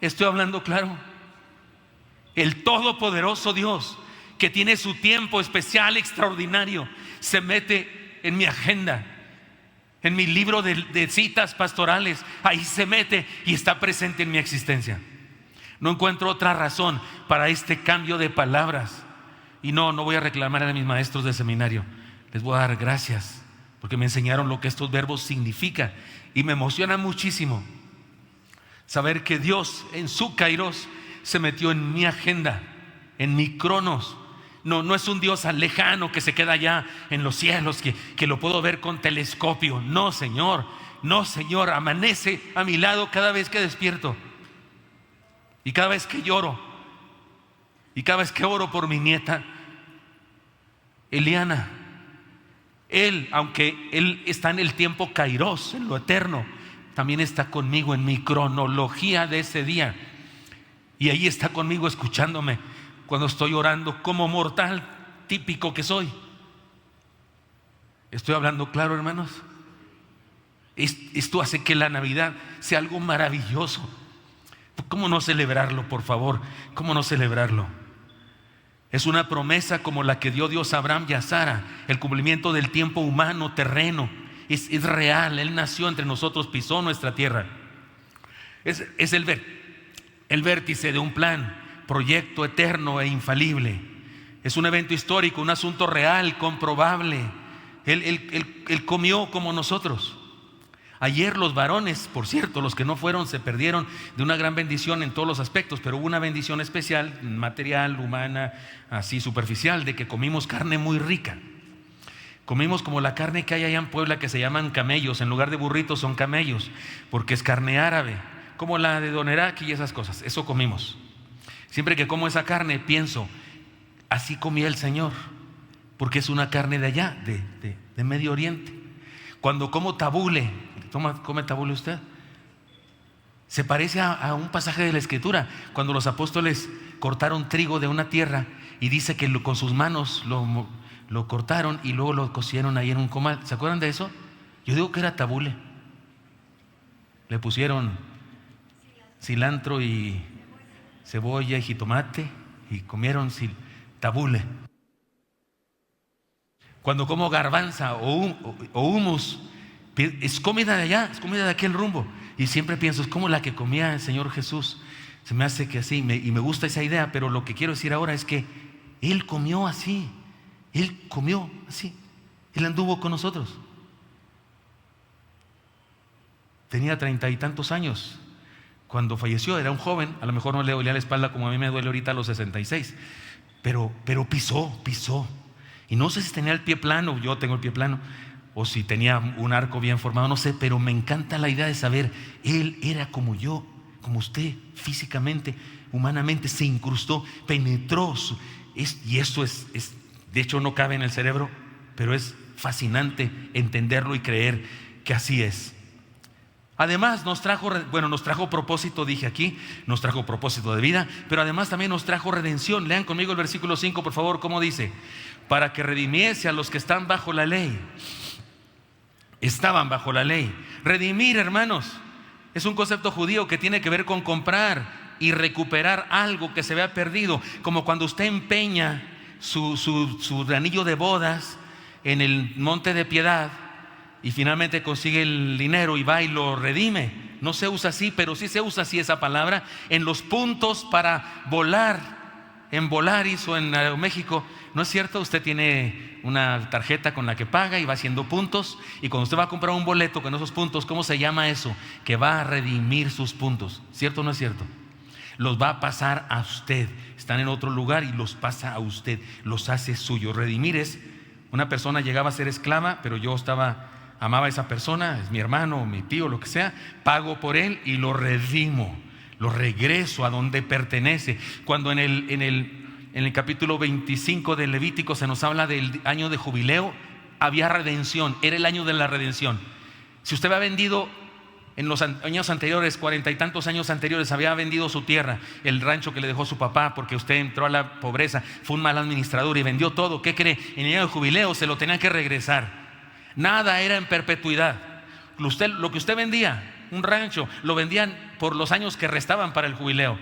Estoy hablando claro. El todopoderoso Dios, que tiene su tiempo especial, extraordinario, se mete en mi agenda, en mi libro de citas pastorales. Ahí se mete y está presente en mi existencia. No encuentro otra razón para este cambio de palabras. Y no voy a reclamar a mis maestros de seminario. Les voy a dar gracias, porque me enseñaron lo que estos verbos significan. Y me emociona muchísimo saber que Dios en su kairos se metió en mi agenda, en mi cronos. No es un Dios lejano que se queda allá en los cielos, que lo puedo ver con telescopio. No, Señor, amanece a mi lado cada vez que despierto, y cada vez que lloro, y cada vez que oro por mi nieta Eliana. Él, aunque Él está en el tiempo kairos, en lo eterno, también está conmigo en mi cronología de ese día. Y ahí está conmigo escuchándome cuando estoy orando como mortal típico que soy. ¿Estoy hablando claro, hermanos? Esto hace que la Navidad sea algo maravilloso. ¿Cómo no celebrarlo, por favor? ¿Cómo no celebrarlo? Es una promesa como la que dio Dios a Abraham y a Sara. El cumplimiento del tiempo humano, terreno. Es real. Él nació entre nosotros, pisó nuestra tierra. Es el vértice de un plan, proyecto eterno e infalible. Es un evento histórico, un asunto real, comprobable. Él comió como nosotros. Ayer los varones, por cierto, los que no fueron se perdieron de una gran bendición en todos los aspectos, pero hubo una bendición especial, material, humana, así superficial, de que comimos carne muy rica. Comimos como la carne que hay allá en Puebla, que se llaman camellos. En lugar de burritos son camellos, porque es carne árabe, como la de Don Eraki y esas cosas. Eso comimos. Siempre que como esa carne pienso, así comía el Señor, porque es una carne de allá, de Medio Oriente. Cuando como tabule, ¿come tabule usted? Se parece a un pasaje de la Escritura, cuando los apóstoles cortaron trigo de una tierra y dice que con sus manos lo cortaron y luego lo cocieron ahí en un comal. ¿Se acuerdan de eso? Yo digo que era tabule. Le pusieron cilantro y cebolla y jitomate y comieron tabule. Cuando como garbanza o humus, es comida de allá, es comida de aquel rumbo. Y siempre pienso, es como la que comía el Señor Jesús. Se me hace que así, y me gusta esa idea, pero lo que quiero decir ahora es que Él comió así. Él comió así. Él anduvo con nosotros. Tenía 30 y tantos años cuando falleció. Era un joven. A lo mejor no le dolía la espalda como a mí me duele ahorita a los 66. Pero pisó. Y no sé si tenía el pie plano, yo tengo el pie plano, o si tenía un arco bien formado, no sé, pero me encanta la idea de saber, Él era como yo, como usted, físicamente, humanamente, se incrustó, penetró. Y esto es, de hecho no cabe en el cerebro, pero es fascinante entenderlo y creer que así es. Además nos trajo propósito, dije aquí, nos trajo propósito de vida, pero además también nos trajo redención. Lean conmigo el versículo 5, por favor, ¿cómo dice? Para que redimiese a los que están bajo la ley. Estaban bajo la ley. Redimir, hermanos, es un concepto judío que tiene que ver con comprar y recuperar algo que se había perdido, como cuando usted empeña su anillo de bodas en el monte de Piedad y finalmente consigue el dinero y va y lo redime. No se usa así, pero sí se usa así esa palabra en los puntos para volar. En Volaris o en Aeroméxico, ¿no es cierto? Usted tiene una tarjeta con la que paga y va haciendo puntos, y cuando usted va a comprar un boleto con esos puntos, ¿cómo se llama eso? Que va a redimir sus puntos. ¿Cierto o no es cierto? Los va a pasar a usted. Están en otro lugar y los pasa a usted, los hace suyos. Redimir es, una persona llegaba a ser esclava, pero yo amaba a esa persona, es mi hermano, mi tío, lo que sea, pago por él y lo redimo. Lo regreso a donde pertenece. Cuando en el capítulo 25 del Levítico se nos habla del año de jubileo, había redención, era el año de la redención. Si usted había vendido en los años anteriores, 40 y tantos años anteriores, había vendido su tierra, el rancho que le dejó su papá, porque usted entró a la pobreza, fue un mal administrador y vendió todo, ¿qué cree? En el año de jubileo se lo tenían que regresar. Nada era en perpetuidad. Lo que usted vendía, un rancho, lo vendían por los años que restaban para el jubileo.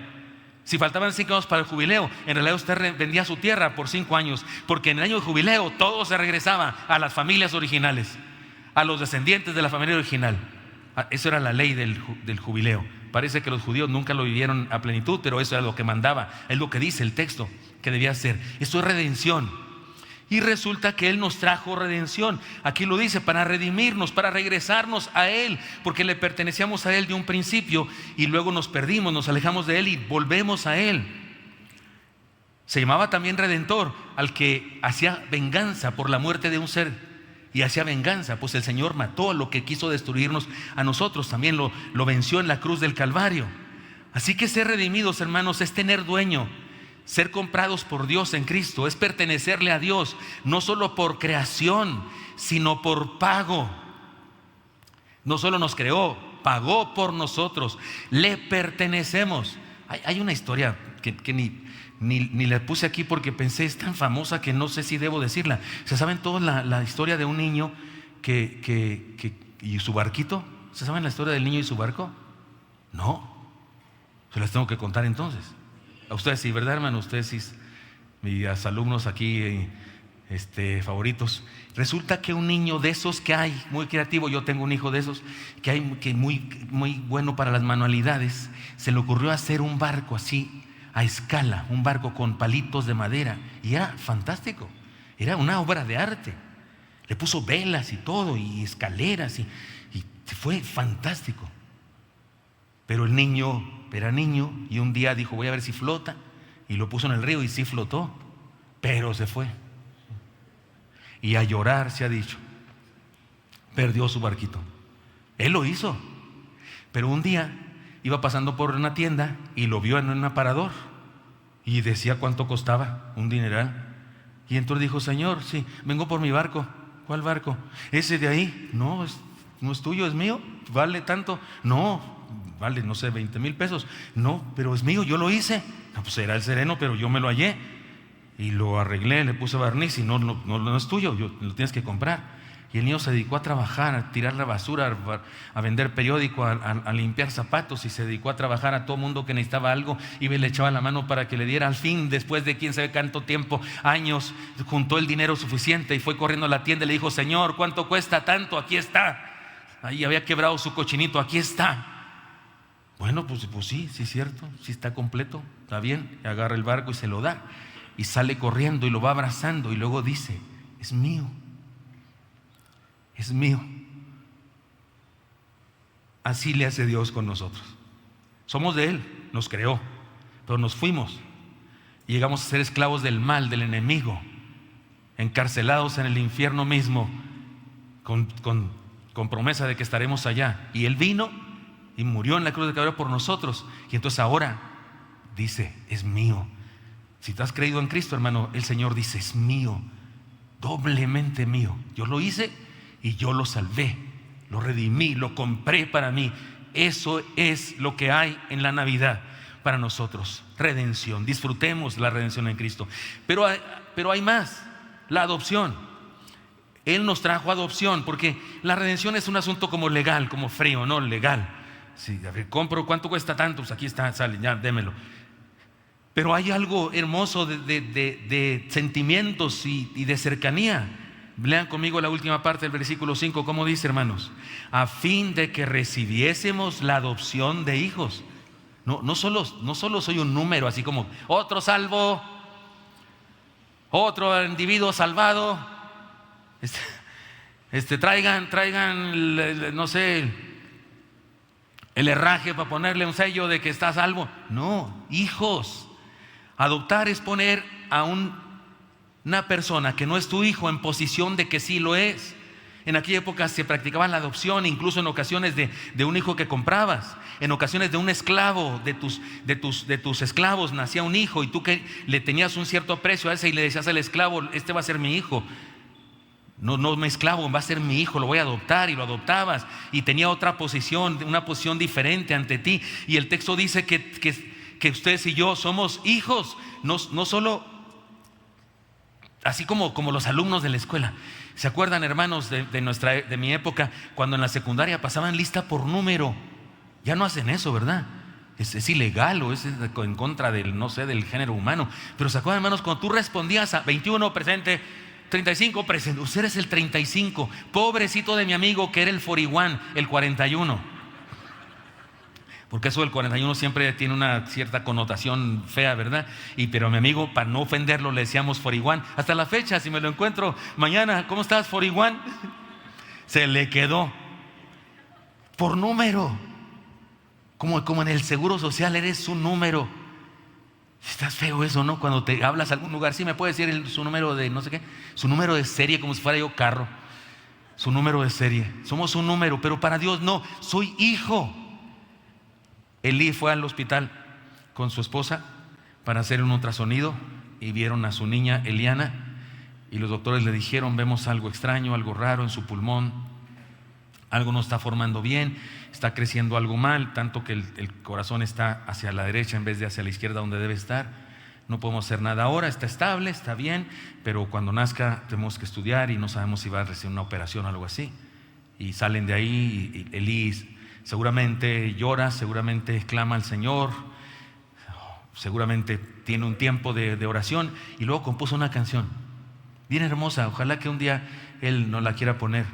Si faltaban 5 años para el jubileo, en realidad usted vendía su tierra por 5 años, porque en el año de jubileo todo se regresaba a las familias originales, a los descendientes de la familia original. Eso era la ley del jubileo. Parece que los judíos nunca lo vivieron a plenitud, pero eso era lo que mandaba, es lo que dice el texto que debía ser. Esto es redención. Y resulta que Él nos trajo redención. Aquí lo dice, para redimirnos, para regresarnos a Él, porque le pertenecíamos a Él de un principio y luego nos perdimos, nos alejamos de Él y volvemos a Él. Se llamaba también redentor al que hacía venganza por la muerte de un ser, y hacía venganza, pues el Señor mató a lo que quiso destruirnos a nosotros, también lo venció en la cruz del Calvario. Así que ser redimidos, hermanos, es tener dueño. Ser comprados por Dios en Cristo es pertenecerle a Dios, no solo por creación, sino por pago. No solo nos creó, pagó por nosotros, le pertenecemos. Hay una historia que ni la puse aquí porque pensé, es tan famosa que no sé si debo decirla. ¿Se saben todos la historia de un niño y su barquito? ¿Se saben la historia del niño y su barco? No. Se las tengo que contar entonces. A ustedes sí, ¿verdad, hermano? Ustedes sí, mis alumnos aquí favoritos. Resulta que un niño de esos que hay, muy creativo, yo tengo un hijo de esos, que hay que muy bueno para las manualidades, se le ocurrió hacer un barco así, a escala, un barco con palitos de madera, y era fantástico, era una obra de arte. Le puso velas y todo, y escaleras, y fue fantástico. Pero el niño era niño, y un día dijo, voy a ver si flota, y lo puso en el río, y sí flotó, pero se fue. Y a llorar se ha dicho, perdió su barquito. Él lo hizo, pero un día iba pasando por una tienda y lo vio en un aparador y decía cuánto costaba, un dineral. Y entonces dijo, Señor, sí, vengo por mi barco. ¿Cuál barco? Ese de ahí. No es tuyo, es mío. ¿Vale tanto? No, vale, no sé, 20,000 pesos. No, pero es mío, yo lo hice. No, pues era el Sereno, pero yo me lo hallé y lo arreglé, le puse barniz y no es tuyo, lo tienes que comprar. Y el niño se dedicó a trabajar, a tirar la basura, a vender periódico, a limpiar zapatos, y se dedicó a trabajar a todo mundo que necesitaba algo, y le echaba la mano para que le diera. Al fin, después de quién sabe cuánto tiempo, años, juntó el dinero suficiente y fue corriendo a la tienda y le dijo, Señor, ¿cuánto cuesta tanto? Aquí está. Ahí había quebrado su cochinito, aquí está. Bueno, pues sí, es cierto, sí está completo, está bien. Y agarra el barco y se lo da, y sale corriendo y lo va abrazando, y luego dice, es mío. Es mío. Así le hace Dios con nosotros. Somos de Él, nos creó, pero nos fuimos y llegamos a ser esclavos del mal, del enemigo, encarcelados en el infierno mismo, con promesa de que estaremos allá. Y Él vino y murió en la cruz de Calvario por nosotros, y entonces ahora dice, es mío. Si tú has creído en Cristo, hermano, el Señor dice, es mío, doblemente mío. Yo lo hice y yo lo salvé, lo redimí, lo compré para mí. Eso es lo que hay en la Navidad para nosotros, redención. Disfrutemos la redención en Cristo. Pero hay más, la adopción. Él nos trajo adopción, porque la redención es un asunto como legal, como frío, ¿no? Legal. Sí, a ver, compro, ¿cuánto cuesta tanto? Pues aquí está, sale, ya, démelo. Pero hay algo hermoso de sentimientos y de cercanía. Lean conmigo la última parte del versículo 5, ¿cómo dice, hermanos? A fin de que recibiésemos la adopción de hijos. No solo soy un número, así como otro salvo, otro individuo salvado. Traigan, no sé, el herraje para ponerle un sello de que está salvo. No, hijos. Adoptar es poner a una persona que no es tu hijo en posición de que sí lo es. En aquella época se practicaba la adopción, incluso en ocasiones de un hijo que comprabas, en ocasiones de un esclavo, de tus esclavos nacía un hijo, y tú que le tenías un cierto aprecio a ese y le decías al esclavo, este va a ser mi hijo. No me esclavo, va a ser mi hijo, lo voy a adoptar, y lo adoptabas, y tenía otra posición, una posición diferente ante ti. Y el texto dice que ustedes y yo somos hijos, no solo así como los alumnos de la escuela. ¿Se acuerdan, hermanos, de mi época, cuando en la secundaria pasaban lista por número? Ya no hacen eso, ¿verdad? Es ilegal, o es en contra del género humano. Pero ¿se acuerdan, hermanos, cuando tú respondías a 21 presente, 35 presente? Usted eres el 35. Pobrecito de mi amigo que era el 41, el 41. Porque eso del 41 siempre tiene una cierta connotación fea, ¿verdad? Pero a mi amigo, para no ofenderlo, le decíamos 41. Hasta la fecha, si me lo encuentro mañana, ¿cómo estás, 41? Se le quedó por número. Como en el seguro social eres un número. Estás feo eso, ¿no? Cuando te hablas a algún lugar, sí me puede decir su número de no sé qué, su número de serie, como si fuera yo carro. Su número de serie. Somos un número, pero para Dios no, soy hijo. Elí fue al hospital con su esposa para hacer un ultrasonido y vieron a su niña Eliana, y los doctores le dijeron, vemos algo extraño, algo raro en su pulmón, algo no está formando bien, está creciendo algo mal, tanto que el corazón está hacia la derecha en vez de hacia la izquierda donde debe estar. No podemos hacer nada ahora, está estable, está bien, pero cuando nazca tenemos que estudiar y no sabemos si va a recibir una operación o algo así. Y salen de ahí y Elí seguramente llora, seguramente clama al Señor, seguramente tiene un tiempo de oración y luego compuso una canción bien hermosa. Ojalá que un día él nos la quiera poner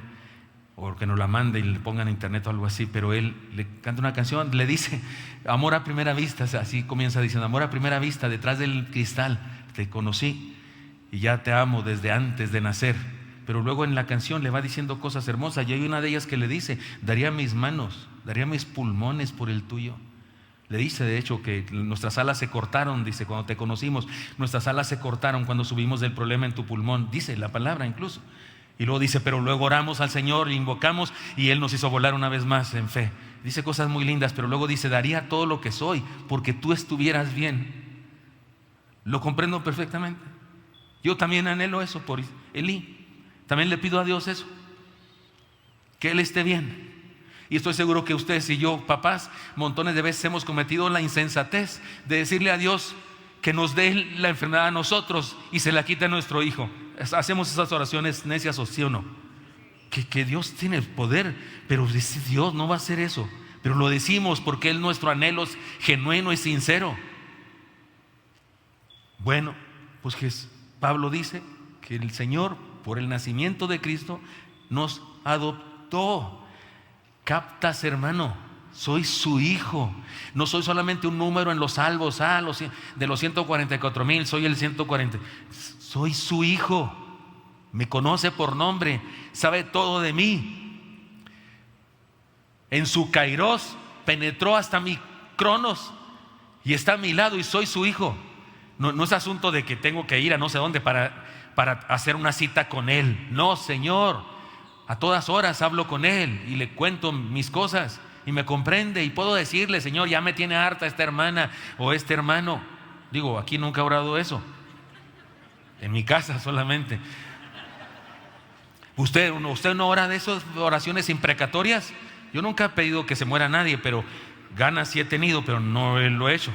o que nos la mande y le pongan en internet o algo así, pero él le canta una canción, le dice amor a primera vista, así comienza diciendo: amor a primera vista, detrás del cristal te conocí y ya te amo desde antes de nacer. Pero luego en la canción le va diciendo cosas hermosas y hay una de ellas que le dice: daría mis manos, daría mis pulmones por el tuyo. Le dice de hecho que nuestras alas se cortaron, dice, cuando te conocimos, nuestras alas se cortaron cuando subimos del problema en tu pulmón, dice la palabra incluso. Y luego dice: pero luego oramos al Señor, le invocamos y Él nos hizo volar una vez más en fe. Dice cosas muy lindas, pero luego dice: daría todo lo que soy porque tú estuvieras bien. Lo comprendo perfectamente. Yo también anhelo eso por Elí. También le pido a Dios eso, que Él esté bien. Y estoy seguro que ustedes y yo, papás, montones de veces hemos cometido la insensatez de decirle a Dios que nos dé la enfermedad a nosotros y se la quite a nuestro hijo. Hacemos esas oraciones necias, ¿o sí o no? Que Dios tiene el poder, pero dice Dios no va a hacer eso. Pero lo decimos porque nuestro anhelo es genuino y sincero. Bueno, pues que Pablo dice que el Señor, por el nacimiento de Cristo, nos adoptó. ¿Captas, hermano? Soy su hijo. No soy solamente un número en los salvos, de los 144,000, soy el 140. Soy su hijo. Me conoce por nombre, sabe todo de mí. En su kairos penetró hasta mi cronos y está a mi lado y soy su hijo. No es asunto de que tengo que ir a no sé dónde para hacer una cita con él. No, Señor. A todas horas hablo con Él y le cuento mis cosas y me comprende y puedo decirle: Señor, ya me tiene harta esta hermana o este hermano. Digo, aquí nunca he orado eso, en mi casa solamente. ¿Usted no ora de esas oraciones imprecatorias? Yo nunca he pedido que se muera nadie, pero ganas sí he tenido, pero no lo he hecho.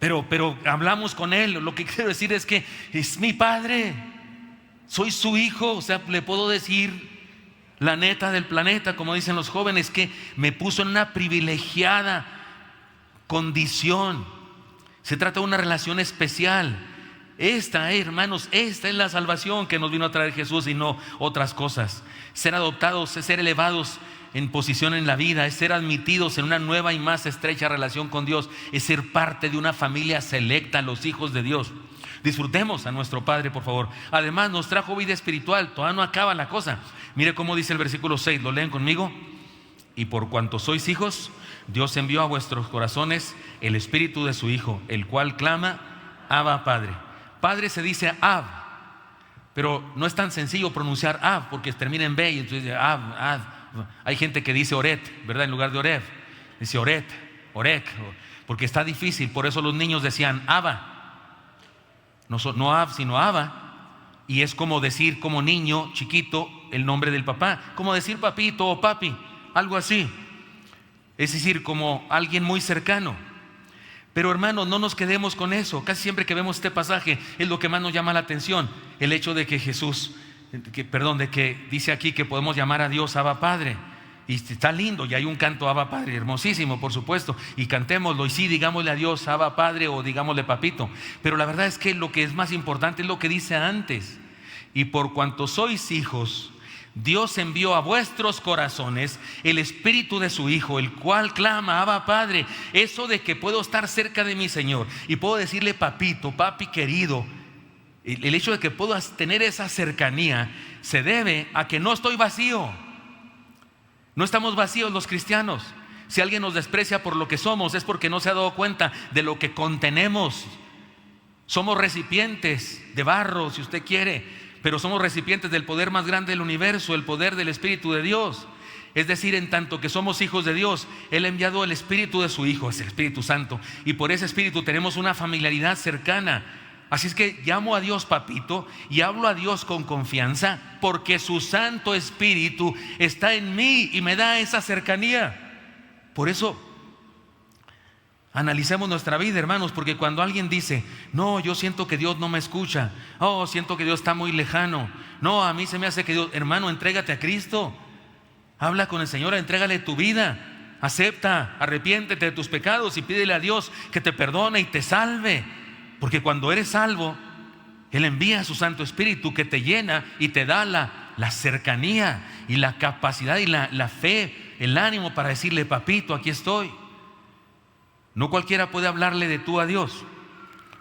Pero hablamos con Él. Lo que quiero decir es que es mi Padre. Soy su hijo, o sea, le puedo decir la neta del planeta, como dicen los jóvenes, que me puso en una privilegiada condición. Se trata de una relación especial. Esta, hermanos, esta es la salvación que nos vino a traer Jesús y no otras cosas. Ser adoptados es ser elevados en posición en la vida, es ser admitidos en una nueva y más estrecha relación con Dios, es ser parte de una familia selecta, los hijos de Dios. Disfrutemos a nuestro Padre, por favor. Además nos trajo vida espiritual, todavía no acaba la cosa. Mire cómo dice el versículo 6, ¿lo leen conmigo? Y por cuanto sois hijos, Dios envió a vuestros corazones el Espíritu de su Hijo, el cual clama: Abba, Padre. Padre se dice Ab, pero no es tan sencillo pronunciar Ab porque termina en B y entonces dice Ab. Hay gente que dice Oret, ¿verdad? En lugar de Oreb, dice Oret, Orek, porque está difícil. Por eso los niños decían Abba. No Ab, sino Abba. Y es como decir, como niño chiquito, el nombre del papá. Como decir papito o papi, algo así. Es decir, como alguien muy cercano. Pero hermanos, no nos quedemos con eso. Casi siempre que vemos este pasaje es lo que más nos llama la atención. El hecho de que de que dice aquí que podemos llamar a Dios Abba Padre. Y está lindo, y hay un canto Abba Padre hermosísimo, por supuesto, y cantémoslo, y sí, digámosle a Dios Abba Padre o digámosle papito. Pero la verdad es que lo que es más importante es lo que dice antes: y por cuanto sois hijos, Dios envió a vuestros corazones el Espíritu de su Hijo, el cual clama Abba Padre. Eso de que puedo estar cerca de mi Señor y puedo decirle papito, papi querido, el hecho de que puedo tener esa cercanía se debe a que no estoy vacío. No estamos vacíos los cristianos. Si alguien nos desprecia por lo que somos, es porque no se ha dado cuenta de lo que contenemos. Somos recipientes de barro, si usted quiere, pero somos recipientes del poder más grande del universo, el poder del Espíritu de Dios. Es decir, en tanto que somos hijos de Dios, Él ha enviado el Espíritu de su Hijo, es el Espíritu Santo, y por ese Espíritu tenemos una familiaridad cercana Así es que llamo a Dios papito y hablo a Dios con confianza porque su Santo Espíritu está en mí y me da esa cercanía. Por eso, analicemos nuestra vida, hermanos, porque cuando alguien dice, no, yo siento que Dios no me escucha, oh, siento que Dios está muy lejano, no, a mí se me hace que Dios, hermano, entrégate a Cristo, habla con el Señor, entrégale tu vida, acepta, arrepiéntete de tus pecados y pídele a Dios que te perdone y te salve. Porque cuando eres salvo, Él envía a su Santo Espíritu que te llena y te da la cercanía y la capacidad y la fe, el ánimo para decirle, papito, aquí estoy. No cualquiera puede hablarle de tú a Dios,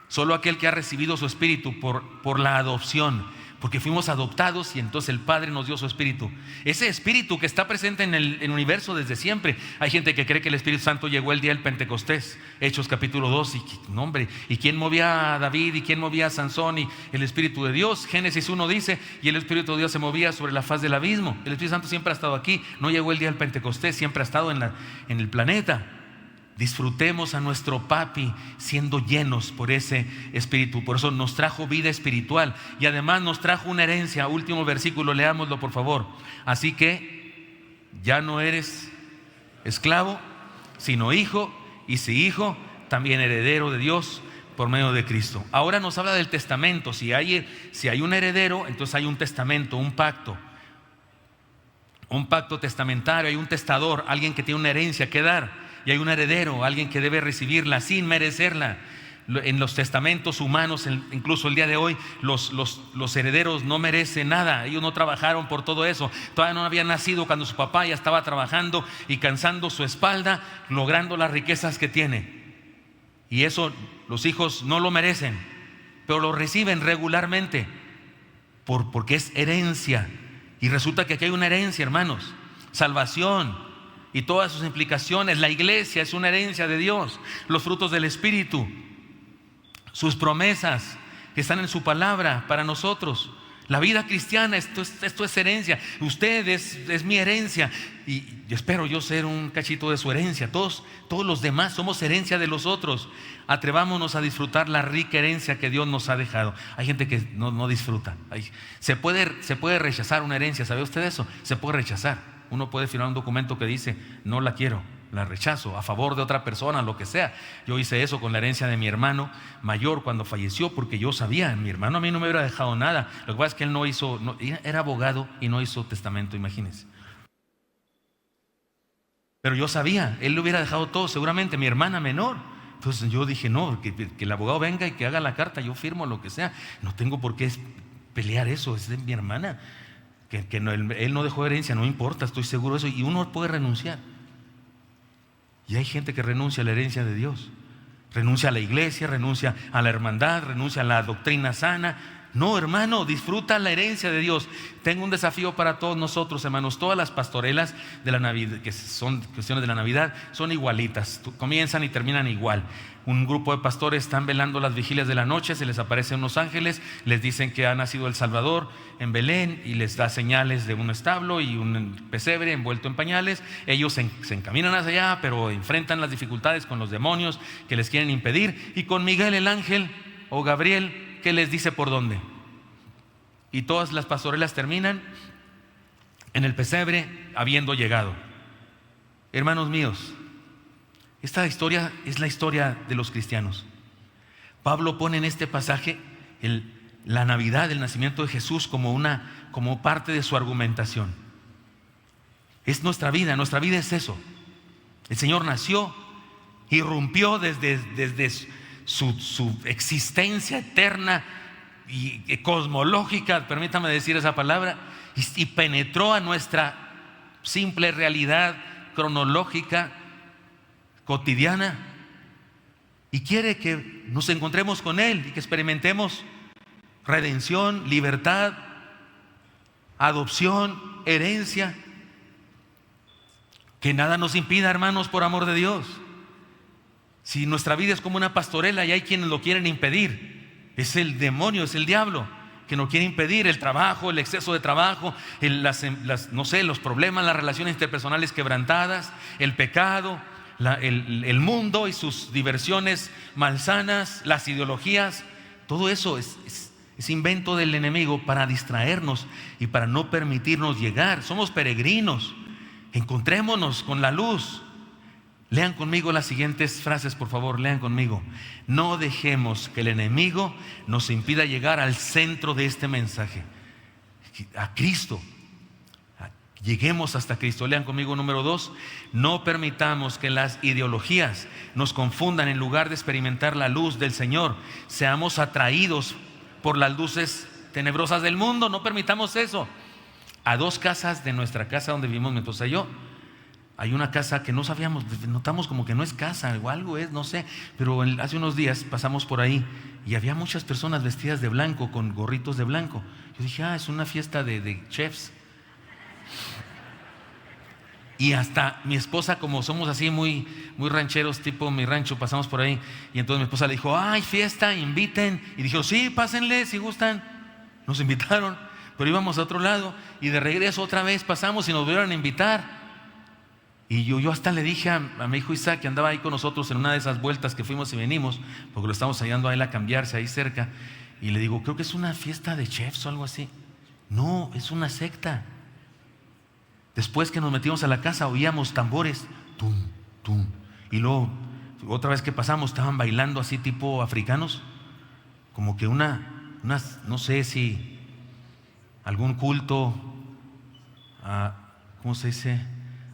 solo aquel que ha recibido su Espíritu por la adopción, porque fuimos adoptados y entonces el Padre nos dio su Espíritu. Ese Espíritu que está presente en el universo desde siempre. Hay gente que cree que el Espíritu Santo llegó el día del Pentecostés, Hechos capítulo 2, y no, hombre, ¿y quién movía a David y quién movía a Sansón? Y el Espíritu de Dios. Génesis 1 dice, y el Espíritu de Dios se movía sobre la faz del abismo. El Espíritu Santo siempre ha estado aquí, no llegó el día del Pentecostés, siempre ha estado en el planeta. Disfrutemos a nuestro papi siendo llenos por ese Espíritu. Por eso nos trajo vida espiritual y además nos trajo una herencia. Último versículo, leámoslo por favor. Así que ya no eres esclavo, sino hijo, y si hijo, también heredero de Dios por medio de Cristo. Ahora nos habla del testamento. Si hay un heredero, entonces hay un testamento, un pacto testamentario, hay un testador, alguien que tiene una herencia que dar. Y hay un heredero, alguien que debe recibirla sin merecerla. En los testamentos humanos, incluso el día de hoy, los herederos no merecen nada. Ellos no trabajaron por todo eso. Todavía no habían nacido cuando su papá ya estaba trabajando y cansando su espalda, logrando las riquezas que tiene. Y eso los hijos no lo merecen, pero lo reciben regularmente porque es herencia. Y resulta que aquí hay una herencia, hermanos. Salvación y todas sus implicaciones. La iglesia es una herencia de Dios. Los frutos del Espíritu, sus promesas que están en su palabra para nosotros. La vida cristiana, esto es herencia. Usted es mi herencia y espero yo ser un cachito de su herencia. Todos los demás somos herencia de los otros. Atrevámonos a disfrutar la rica herencia que Dios nos ha dejado. Hay gente que no disfruta. Se puede rechazar una herencia. ¿Sabe usted eso? Se puede rechazar. Uno puede firmar un documento que dice, no la quiero, la rechazo, a favor de otra persona, lo que sea. Yo hice eso con la herencia de mi hermano mayor cuando falleció, porque yo sabía, mi hermano a mí no me hubiera dejado nada. Lo que pasa es que él era abogado y no hizo testamento, imagínense. Pero yo sabía, él le hubiera dejado todo, seguramente, mi hermana menor. Entonces yo dije, no, que el abogado venga y que haga la carta, yo firmo lo que sea. No tengo por qué pelear eso, es de mi hermana. Él no dejó herencia, no importa, estoy seguro de eso. Y uno puede renunciar. Y hay gente que renuncia a la herencia de Dios. Renuncia a la iglesia, renuncia a la hermandad, renuncia a la doctrina sana. No, hermano, disfruta la herencia de Dios. Tengo un desafío para todos nosotros, hermanos. Todas las pastorelas de la Navidad, que son cuestiones de la Navidad, son igualitas. Comienzan y terminan igual. Un grupo de pastores están velando las vigilias de la noche, se les aparecen unos ángeles, les dicen que ha nacido el Salvador en Belén y les da señales de un establo y un pesebre envuelto en pañales. Ellos se encaminan hacia allá, pero enfrentan las dificultades con los demonios que les quieren impedir, y con Miguel el ángel o Gabriel que les dice por dónde. Y todas las pastorelas terminan en el pesebre habiendo llegado. Hermanos míos, esta historia es la historia de los cristianos. Pablo pone en este pasaje la Navidad, el nacimiento de Jesús como parte de su argumentación. Es nuestra vida es eso. El Señor nació, irrumpió desde su existencia eterna y cosmológica, permítame decir esa palabra, y penetró a nuestra simple realidad cronológica, cotidiana, y quiere que nos encontremos con Él y que experimentemos redención, libertad, adopción, herencia. Que nada nos impida, hermanos, por amor de Dios. Si nuestra vida es como una pastorela y hay quienes lo quieren impedir, es el demonio, es el diablo que nos quiere impedir el trabajo, el exceso de trabajo, los problemas, las relaciones interpersonales quebrantadas, el pecado, el mundo y sus diversiones malsanas, las ideologías, Todo eso es invento del enemigo para distraernos y para no permitirnos llegar. Somos peregrinos. Encontrémonos con la luz. Lean conmigo las siguientes frases, por favor, lean conmigo. No dejemos que el enemigo nos impida llegar al centro de este mensaje, a Cristo. Lleguemos hasta Cristo. Lean conmigo número 2. No permitamos que las ideologías nos confundan. En lugar de experimentar la luz del Señor, seamos atraídos por las luces tenebrosas del mundo. No permitamos eso. A 2 casas de nuestra casa donde vivimos mi esposa y yo, hay una casa que no sabíamos, notamos como que no es casa o algo es, no sé, pero hace unos días pasamos por ahí y había muchas personas vestidas de blanco con gorritos de blanco. Yo dije, es una fiesta de chefs. Y hasta mi esposa, como somos así muy rancheros, tipo mi rancho, pasamos por ahí. Y entonces mi esposa le dijo, ¡ay, fiesta, inviten! Y dijo, sí, pásenle si gustan. Nos invitaron, pero íbamos a otro lado. Y de regreso otra vez pasamos y nos volvieron a invitar. Y yo hasta le dije a mi hijo Isaac, que andaba ahí con nosotros en una de esas vueltas que fuimos y venimos, porque lo estamos ayudando a él a cambiarse ahí cerca. Y le digo, creo que es una fiesta de chefs o algo así. No, es una secta. Después que nos metimos a la casa oíamos tambores, tum, tum. Y luego otra vez que pasamos estaban bailando así tipo africanos, como que no sé si algún culto, ¿cómo se dice?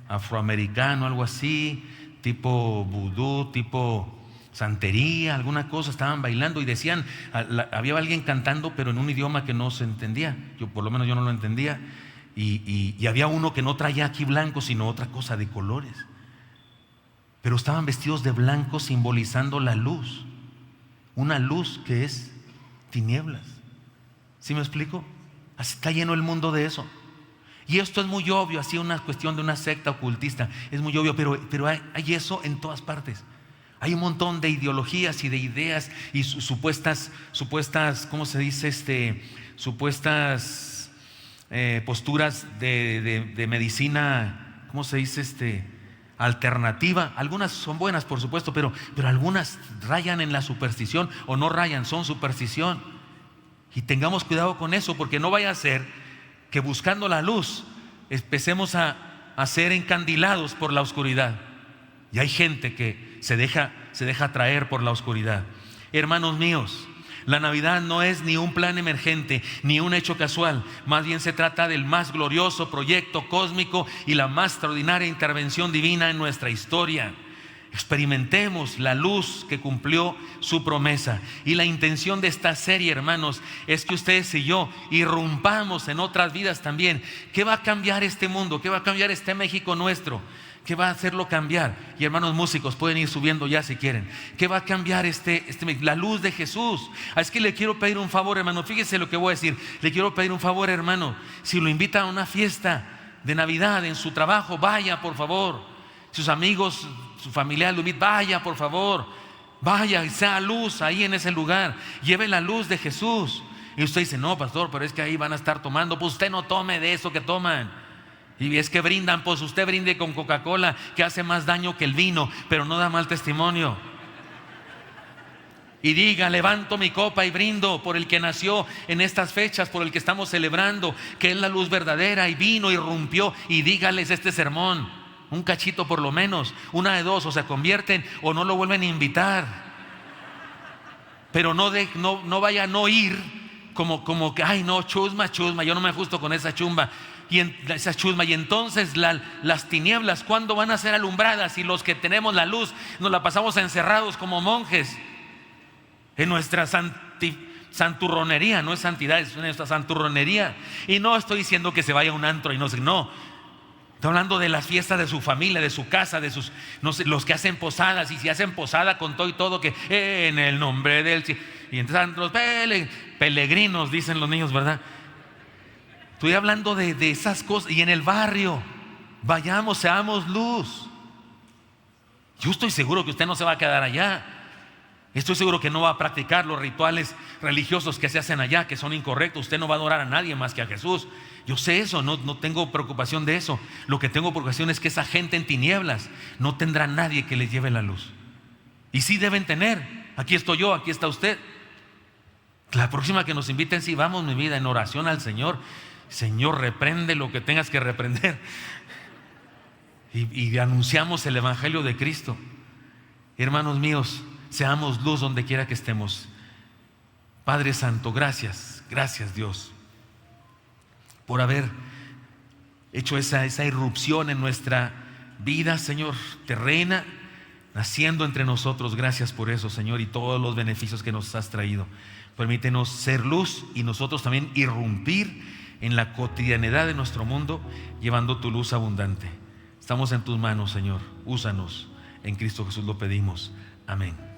Afroamericano, algo así, tipo vudú, tipo santería, alguna cosa, estaban bailando y decían, había alguien cantando pero en un idioma que no se entendía, por lo menos yo no lo entendía. Y había uno que no traía aquí blanco, sino otra cosa de colores. Pero estaban vestidos de blanco simbolizando la luz. Una luz que es tinieblas. ¿Sí me explico? Así está lleno el mundo de eso. Y esto es muy obvio, así una cuestión de una secta ocultista. Es muy obvio, pero hay eso en todas partes. Hay un montón de ideologías y de ideas y supuestas, ¿cómo se dice? Supuestas posturas de medicina, ¿cómo se dice? Alternativa. Algunas son buenas, por supuesto, pero algunas rayan en la superstición o no rayan, son superstición. Y tengamos cuidado con eso, porque no vaya a ser que buscando la luz empecemos a ser encandilados por la oscuridad. Y hay gente que se deja atraer por la oscuridad. Hermanos míos, la Navidad no es ni un plan emergente, ni un hecho casual. Más bien se trata del más glorioso proyecto cósmico y la más extraordinaria intervención divina en nuestra historia. Experimentemos la luz que cumplió su promesa. Y la intención de esta serie, hermanos, es que ustedes y yo irrumpamos en otras vidas también. ¿Qué va a cambiar este mundo? ¿Qué va a cambiar este México nuestro? ¿Qué va a hacerlo cambiar? Y hermanos músicos, pueden ir subiendo ya si quieren. ¿Qué va a cambiar la luz de Jesús? Es que le quiero pedir un favor, hermano. Fíjese lo que voy a decir. Le quiero pedir un favor, hermano. Si lo invita a una fiesta de Navidad en su trabajo, vaya, por favor. Sus amigos, su familiar lo invita, vaya, por favor. Vaya y sea luz ahí en ese lugar. Lleve la luz de Jesús. Y usted dice, no, pastor, pero es que ahí van a estar tomando. Pues usted no tome de eso que toman. Y es que brindan, pues usted brinde con Coca-Cola, que hace más daño que el vino, pero no da mal testimonio. Y diga, levanto mi copa y brindo por el que nació en estas fechas, por el que estamos celebrando, que es la luz verdadera, y vino, irrumpió. Y dígales este sermón, un cachito por lo menos, una de dos, o se convierten o no lo vuelven a invitar. Pero no vaya a no ir como que, ay no, chusma, yo no me ajusto con esa chumba. Y entonces las tinieblas, ¿cuándo van a ser alumbradas? Y los que tenemos la luz nos la pasamos encerrados como monjes en nuestra santurronería. No es santidad, es nuestra santurronería. Y no estoy diciendo que se vaya a un antro y no. Estoy hablando de las fiestas de su familia, de su casa, de sus, no sé, los que hacen posadas. Y si hacen posada con todo y todo, que en el nombre del... Y entonces los peregrinos, dicen los niños, ¿verdad? Estoy hablando de esas cosas. Y en el barrio, vayamos, seamos luz. Yo estoy seguro que usted no se va a quedar allá. Estoy seguro que no va a practicar los rituales religiosos que se hacen allá, que son incorrectos. Usted no va a adorar a nadie más que a Jesús. Yo sé eso, no tengo preocupación de eso. Lo que tengo preocupación es que esa gente en tinieblas no tendrá nadie que les lleve la luz. Y sí deben tener. Aquí estoy yo, aquí está usted. La próxima que nos inviten, sí, vamos, mi vida, en oración al Señor. Señor, reprende lo que tengas que reprender. Y anunciamos el Evangelio de Cristo. Hermanos míos, seamos luz donde quiera que estemos. Padre Santo, gracias, gracias Dios, por haber hecho esa irrupción en nuestra vida, Señor, terrena, naciendo entre nosotros. Gracias por eso, Señor, y todos los beneficios que nos has traído. Permítenos ser luz y nosotros también irrumpir en la cotidianidad de nuestro mundo, llevando tu luz abundante. Estamos en tus manos, Señor. Úsanos. En Cristo Jesús lo pedimos. Amén.